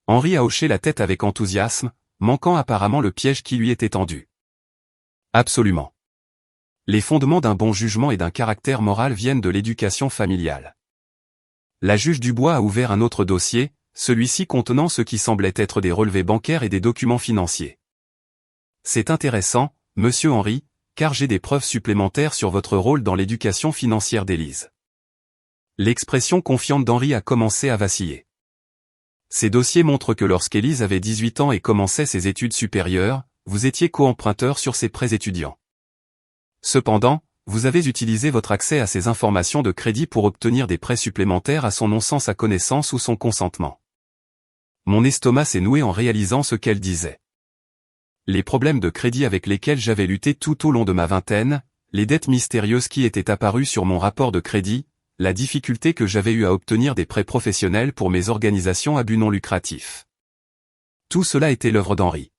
Henri a hoché la tête avec enthousiasme, manquant apparemment le piège qui lui était tendu. Absolument. Les fondements d'un bon jugement et d'un caractère moral viennent de l'éducation familiale. La juge Dubois a ouvert un autre dossier, celui-ci contenant ce qui semblait être des relevés bancaires et des documents financiers. C'est intéressant, monsieur Henri, car j'ai des preuves supplémentaires sur votre rôle dans l'éducation financière d'Élise. L'expression confiante d'Henri a commencé à vaciller. Ces dossiers montrent que lorsqu'Élise avait 18 ans et commençait ses études supérieures, vous étiez co-emprunteur sur ses prêts étudiants. Cependant, vous avez utilisé votre accès à ces informations de crédit pour obtenir des prêts supplémentaires à son nom sans sa connaissance ou son consentement. Mon estomac s'est noué en réalisant ce qu'elle disait. Les problèmes de crédit avec lesquels j'avais lutté tout au long de ma vingtaine, les dettes mystérieuses qui étaient apparues sur mon rapport de crédit, la difficulté que j'avais eue à obtenir des prêts professionnels pour mes organisations à but non lucratif. Tout cela était l'œuvre d'Henri.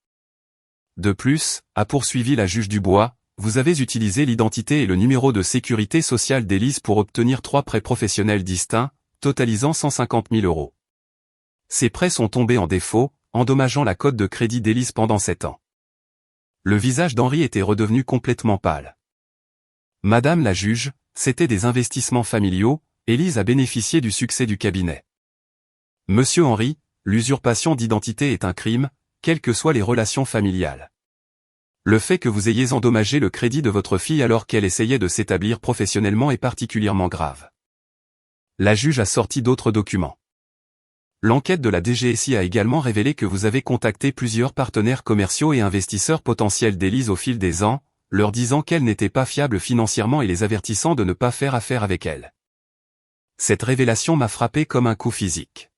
De plus, a poursuivi la juge Dubois, vous avez utilisé l'identité et le numéro de sécurité sociale d'Élise pour obtenir 3 prêts professionnels distincts, totalisant 150 000 €. Ces prêts sont tombés en défaut, endommageant la cote de crédit d'Élise pendant 7 ans. Le visage d'Henri était redevenu complètement pâle. Madame la juge, c'étaient des investissements familiaux, Élise a bénéficié du succès du cabinet. Monsieur Henri, l'usurpation d'identité est un crime, quelles que soient les relations familiales. Le fait que vous ayez endommagé le crédit de votre fille alors qu'elle essayait de s'établir professionnellement est particulièrement grave. La juge a sorti d'autres documents. L'enquête de la DGSI a également révélé que vous avez contacté plusieurs partenaires commerciaux et investisseurs potentiels d'Élise au fil des ans, leur disant qu'elle n'était pas fiable financièrement et les avertissant de ne pas faire affaire avec elle. Cette révélation m'a frappé comme un coup physique.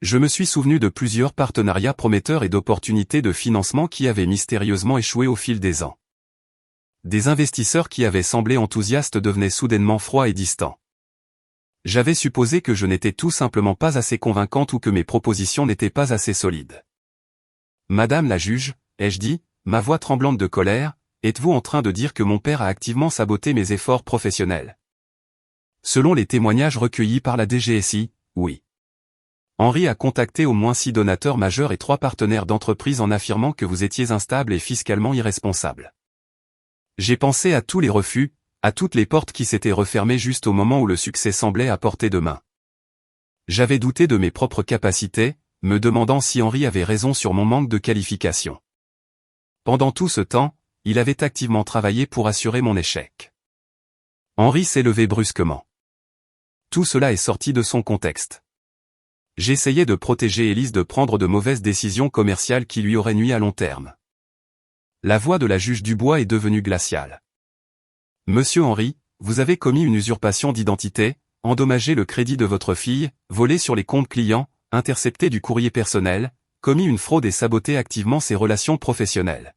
Je me suis souvenu de plusieurs partenariats prometteurs et d'opportunités de financement qui avaient mystérieusement échoué au fil des ans. Des investisseurs qui avaient semblé enthousiastes devenaient soudainement froids et distants. J'avais supposé que je n'étais tout simplement pas assez convaincante ou que mes propositions n'étaient pas assez solides. Madame la juge, ai-je dit, ma voix tremblante de colère, êtes-vous en train de dire que mon père a activement saboté mes efforts professionnels? Selon les témoignages recueillis par la DGSI, oui. Henri a contacté au moins 6 donateurs majeurs et 3 partenaires d'entreprise en affirmant que vous étiez instable et fiscalement irresponsable. J'ai pensé à tous les refus, à toutes les portes qui s'étaient refermées juste au moment où le succès semblait à portée de main. J'avais douté de mes propres capacités, me demandant si Henri avait raison sur mon manque de qualification. Pendant tout ce temps, il avait activement travaillé pour assurer mon échec. Henri s'est levé brusquement. Tout cela est sorti de son contexte. J'essayais de protéger Élise de prendre de mauvaises décisions commerciales qui lui auraient nui à long terme. La voix de la juge Dubois est devenue glaciale. Monsieur Henri, vous avez commis une usurpation d'identité, endommagé le crédit de votre fille, volé sur les comptes clients, intercepté du courrier personnel, commis une fraude et saboté activement ses relations professionnelles.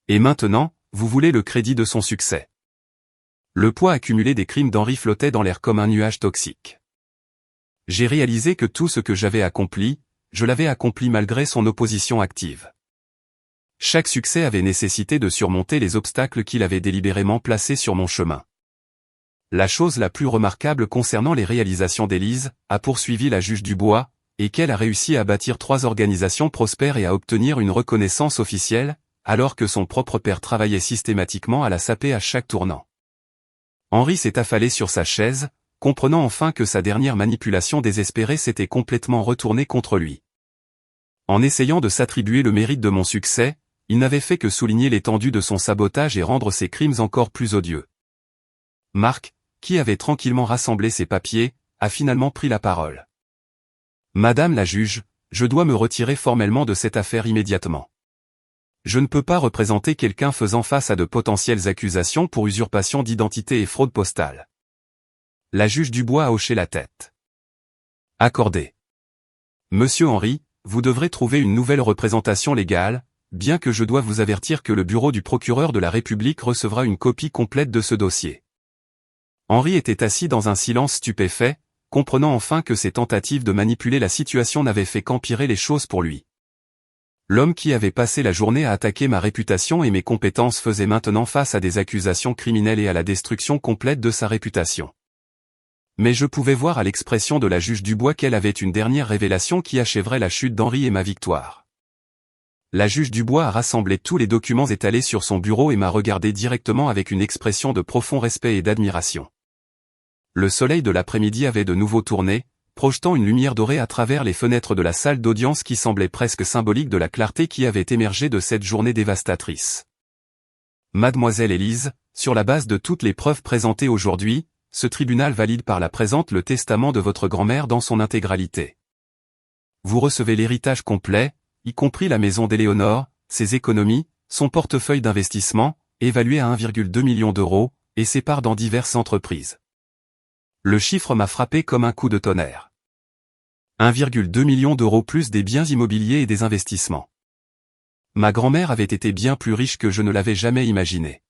Et maintenant, vous voulez le crédit de son succès. Le poids accumulé des crimes d'Henri flottait dans l'air comme un nuage toxique. J'ai réalisé que tout ce que j'avais accompli, je l'avais accompli malgré son opposition active. Chaque succès avait nécessité de surmonter les obstacles qu'il avait délibérément placés sur mon chemin. La chose la plus remarquable concernant les réalisations d'Élise, a poursuivi la juge Dubois, est qu'elle a réussi à bâtir 3 organisations prospères et à obtenir une reconnaissance officielle, alors que son propre père travaillait systématiquement à la saper à chaque tournant. Henri s'est affalé sur sa chaise, comprenant enfin que sa dernière manipulation désespérée s'était complètement retournée contre lui. En essayant de s'attribuer le mérite de mon succès, il n'avait fait que souligner l'étendue de son sabotage et rendre ses crimes encore plus odieux. Marc, qui avait tranquillement rassemblé ses papiers, a finalement pris la parole. Madame la juge, je dois me retirer formellement de cette affaire immédiatement. Je ne peux pas représenter quelqu'un faisant face à de potentielles accusations pour usurpation d'identité et fraude postale. La juge Dubois a hoché la tête. Accordé. Monsieur Henri, vous devrez trouver une nouvelle représentation légale, bien que je dois vous avertir que le bureau du procureur de la République recevra une copie complète de ce dossier. Henri était assis dans un silence stupéfait, comprenant enfin que ses tentatives de manipuler la situation n'avaient fait qu'empirer les choses pour lui. L'homme qui avait passé la journée à attaquer ma réputation et mes compétences faisait maintenant face à des accusations criminelles et à la destruction complète de sa réputation. Mais je pouvais voir à l'expression de la juge Dubois qu'elle avait une dernière révélation qui achèverait la chute d'Henri et ma victoire. La juge Dubois a rassemblé tous les documents étalés sur son bureau et m'a regardé directement avec une expression de profond respect et d'admiration. Le soleil de l'après-midi avait de nouveau tourné, projetant une lumière dorée à travers les fenêtres de la salle d'audience qui semblait presque symbolique de la clarté qui avait émergé de cette journée dévastatrice. Mademoiselle Élise, sur la base de toutes les preuves présentées aujourd'hui, ce tribunal valide par la présente le testament de votre grand-mère dans son intégralité. Vous recevez l'héritage complet, y compris la maison d'Éléonore, ses économies, son portefeuille d'investissement, évalué à 1,2 million d'euros, et ses parts dans diverses entreprises. Le chiffre m'a frappé comme un coup de tonnerre. 1,2 million d'euros plus des biens immobiliers et des investissements. Ma grand-mère avait été bien plus riche que je ne l'avais jamais imaginé.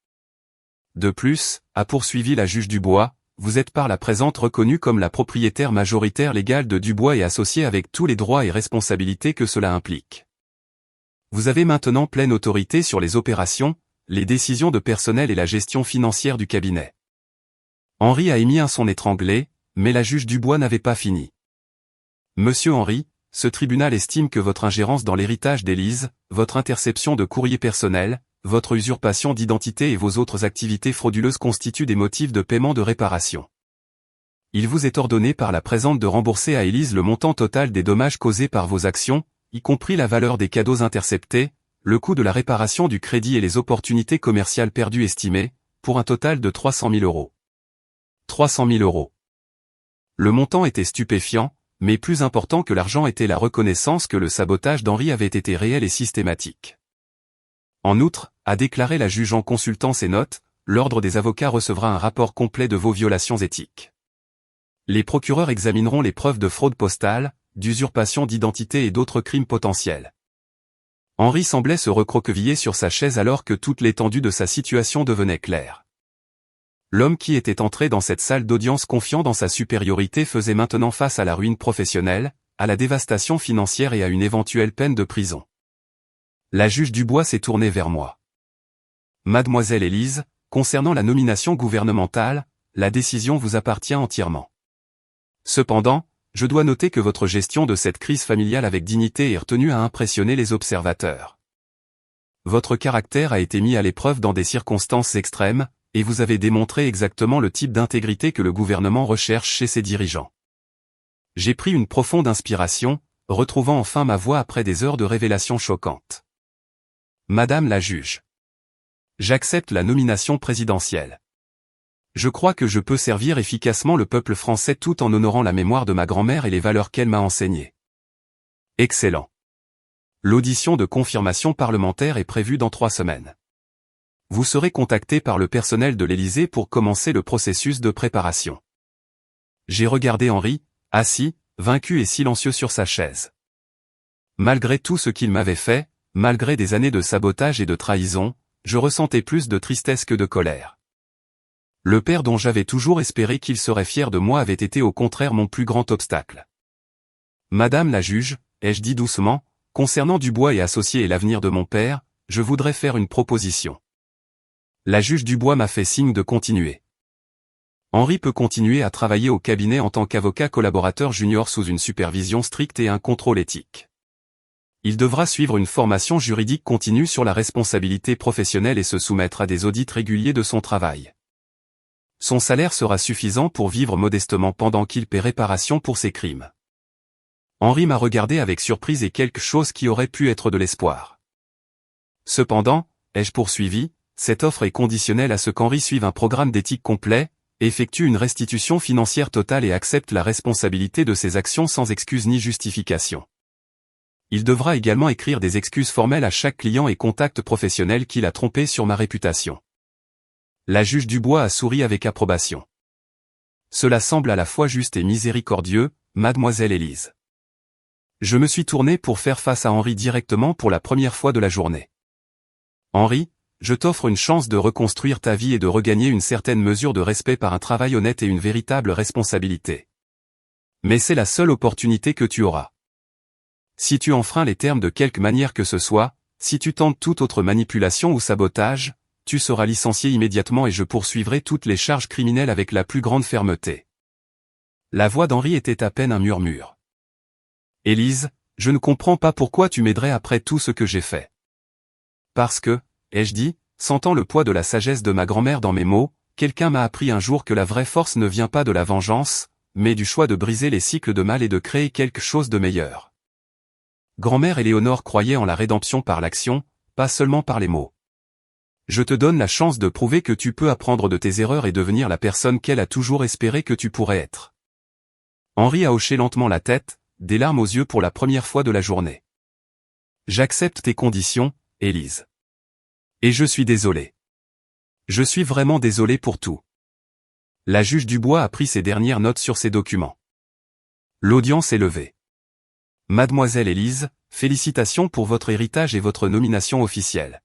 De plus, a poursuivi la juge Dubois, vous êtes par la présente reconnue comme la propriétaire majoritaire légale de Dubois et associée avec tous les droits et responsabilités que cela implique. Vous avez maintenant pleine autorité sur les opérations, les décisions de personnel et la gestion financière du cabinet. Henri a émis un son étranglé, mais la juge Dubois n'avait pas fini. Monsieur Henri, ce tribunal estime que votre ingérence dans l'héritage d'Élise, votre interception de courriers personnels, votre usurpation d'identité et vos autres activités frauduleuses constituent des motifs de paiement de réparation. Il vous est ordonné par la présente de rembourser à Élise le montant total des dommages causés par vos actions, y compris la valeur des cadeaux interceptés, le coût de la réparation du crédit et les opportunités commerciales perdues estimées, pour un total de 300 000 euros. 300 000 euros. Le montant était stupéfiant, mais plus important que l'argent était la reconnaissance que le sabotage d'Henri avait été réel et systématique. En outre, a déclaré la juge en consultant ses notes, l'ordre des avocats recevra un rapport complet de vos violations éthiques. Les procureurs examineront les preuves de fraude postale, d'usurpation d'identité et d'autres crimes potentiels. Henri semblait se recroqueviller sur sa chaise alors que toute l'étendue de sa situation devenait claire. L'homme qui était entré dans cette salle d'audience confiant dans sa supériorité faisait maintenant face à la ruine professionnelle, à la dévastation financière et à une éventuelle peine de prison. La juge Dubois s'est tournée vers moi. Mademoiselle Élise, concernant la nomination gouvernementale, la décision vous appartient entièrement. Cependant, je dois noter que votre gestion de cette crise familiale avec dignité et retenue a impressionné les observateurs. Votre caractère a été mis à l'épreuve dans des circonstances extrêmes, et vous avez démontré exactement le type d'intégrité que le gouvernement recherche chez ses dirigeants. J'ai pris une profonde inspiration, retrouvant enfin ma voix après des heures de révélations choquantes. Madame la juge. J'accepte la nomination présidentielle. Je crois que je peux servir efficacement le peuple français tout en honorant la mémoire de ma grand-mère et les valeurs qu'elle m'a enseignées. Excellent. L'audition de confirmation parlementaire est prévue dans 3 semaines. Vous serez contacté par le personnel de l'Élysée pour commencer le processus de préparation. J'ai regardé Henri, assis, vaincu et silencieux sur sa chaise. Malgré tout ce qu'il m'avait fait, malgré des années de sabotage et de trahison, je ressentais plus de tristesse que de colère. Le père dont j'avais toujours espéré qu'il serait fier de moi avait été au contraire mon plus grand obstacle. Madame la juge, ai-je dit doucement, concernant Dubois et associés et l'avenir de mon père, je voudrais faire une proposition. La juge Dubois m'a fait signe de continuer. Henri peut continuer à travailler au cabinet en tant qu'avocat collaborateur junior sous une supervision stricte et un contrôle éthique. Il devra suivre une formation juridique continue sur la responsabilité professionnelle et se soumettre à des audits réguliers de son travail. Son salaire sera suffisant pour vivre modestement pendant qu'il paie réparation pour ses crimes. Henri m'a regardé avec surprise et quelque chose qui aurait pu être de l'espoir. Cependant, ai-je poursuivi, cette offre est conditionnelle à ce qu'Henri suive un programme d'éthique complet, effectue une restitution financière totale et accepte la responsabilité de ses actions sans excuse ni justification. Il devra également écrire des excuses formelles à chaque client et contact professionnel qui l'a trompé sur ma réputation. La juge Dubois a souri avec approbation. Cela semble à la fois juste et miséricordieux, mademoiselle Élise. Je me suis tourné pour faire face à Henri directement pour la première fois de la journée. Henri, je t'offre une chance de reconstruire ta vie et de regagner une certaine mesure de respect par un travail honnête et une véritable responsabilité. Mais c'est la seule opportunité que tu auras. Si tu enfreins les termes de quelque manière que ce soit, si tu tentes toute autre manipulation ou sabotage, tu seras licencié immédiatement et je poursuivrai toutes les charges criminelles avec la plus grande fermeté. La voix d'Henri était à peine un murmure. Élise, je ne comprends pas pourquoi tu m'aiderais après tout ce que j'ai fait. Parce que, ai-je dit, sentant le poids de la sagesse de ma grand-mère dans mes mots, quelqu'un m'a appris un jour que la vraie force ne vient pas de la vengeance, mais du choix de briser les cycles de mal et de créer quelque chose de meilleur. Grand-mère Éléonore croyait en la rédemption par l'action, pas seulement par les mots. Je te donne la chance de prouver que tu peux apprendre de tes erreurs et devenir la personne qu'elle a toujours espéré que tu pourrais être. Henri a hoché lentement la tête, des larmes aux yeux pour la première fois de la journée. J'accepte tes conditions, Élise. Et je suis désolé. Je suis vraiment désolé pour tout. La juge Dubois a pris ses dernières notes sur ses documents. L'audience est levée. Mademoiselle Élise, félicitations pour votre héritage et votre nomination officielle.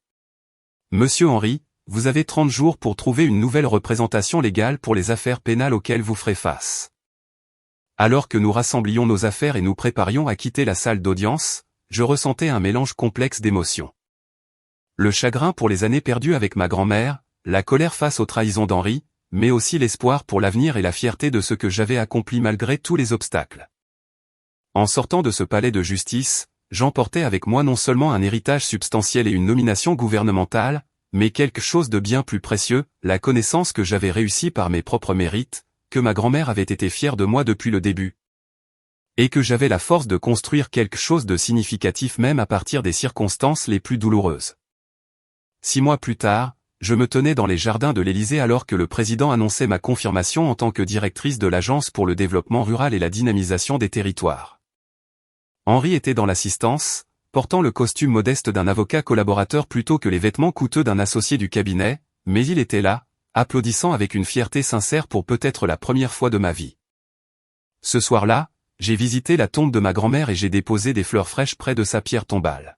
Monsieur Henri, vous avez 30 jours pour trouver une nouvelle représentation légale pour les affaires pénales auxquelles vous ferez face. Alors que nous rassemblions nos affaires et nous préparions à quitter la salle d'audience, je ressentais un mélange complexe d'émotions. Le chagrin pour les années perdues avec ma grand-mère, la colère face aux trahisons d'Henri, mais aussi l'espoir pour l'avenir et la fierté de ce que j'avais accompli malgré tous les obstacles. En sortant de ce palais de justice, j'emportais avec moi non seulement un héritage substantiel et une nomination gouvernementale, mais quelque chose de bien plus précieux, la connaissance que j'avais réussi par mes propres mérites, que ma grand-mère avait été fière de moi depuis le début. Et que j'avais la force de construire quelque chose de significatif même à partir des circonstances les plus douloureuses. 6 mois plus tard, je me tenais dans les jardins de l'Élysée alors que le président annonçait ma confirmation en tant que directrice de l'Agence pour le développement rural et la dynamisation des territoires. Henri était dans l'assistance, portant le costume modeste d'un avocat collaborateur plutôt que les vêtements coûteux d'un associé du cabinet, mais il était là, applaudissant avec une fierté sincère pour peut-être la première fois de ma vie. Ce soir-là, j'ai visité la tombe de ma grand-mère et j'ai déposé des fleurs fraîches près de sa pierre tombale.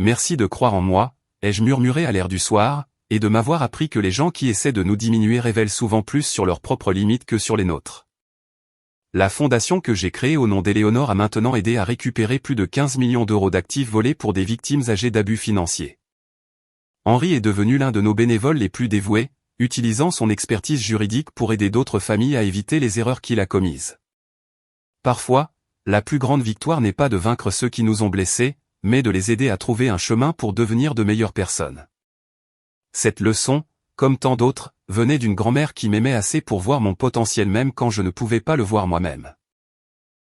Merci de croire en moi, ai-je murmuré à l'air du soir, et de m'avoir appris que les gens qui essaient de nous diminuer révèlent souvent plus sur leurs propres limites que sur les nôtres. La fondation que j'ai créée au nom d'Éléonore a maintenant aidé à récupérer plus de 15 millions d'euros d'actifs volés pour des victimes âgées d'abus financiers. Henri est devenu l'un de nos bénévoles les plus dévoués, utilisant son expertise juridique pour aider d'autres familles à éviter les erreurs qu'il a commises. Parfois, la plus grande victoire n'est pas de vaincre ceux qui nous ont blessés, mais de les aider à trouver un chemin pour devenir de meilleures personnes. Cette leçon, comme tant d'autres, venait d'une grand-mère qui m'aimait assez pour voir mon potentiel même quand je ne pouvais pas le voir moi-même.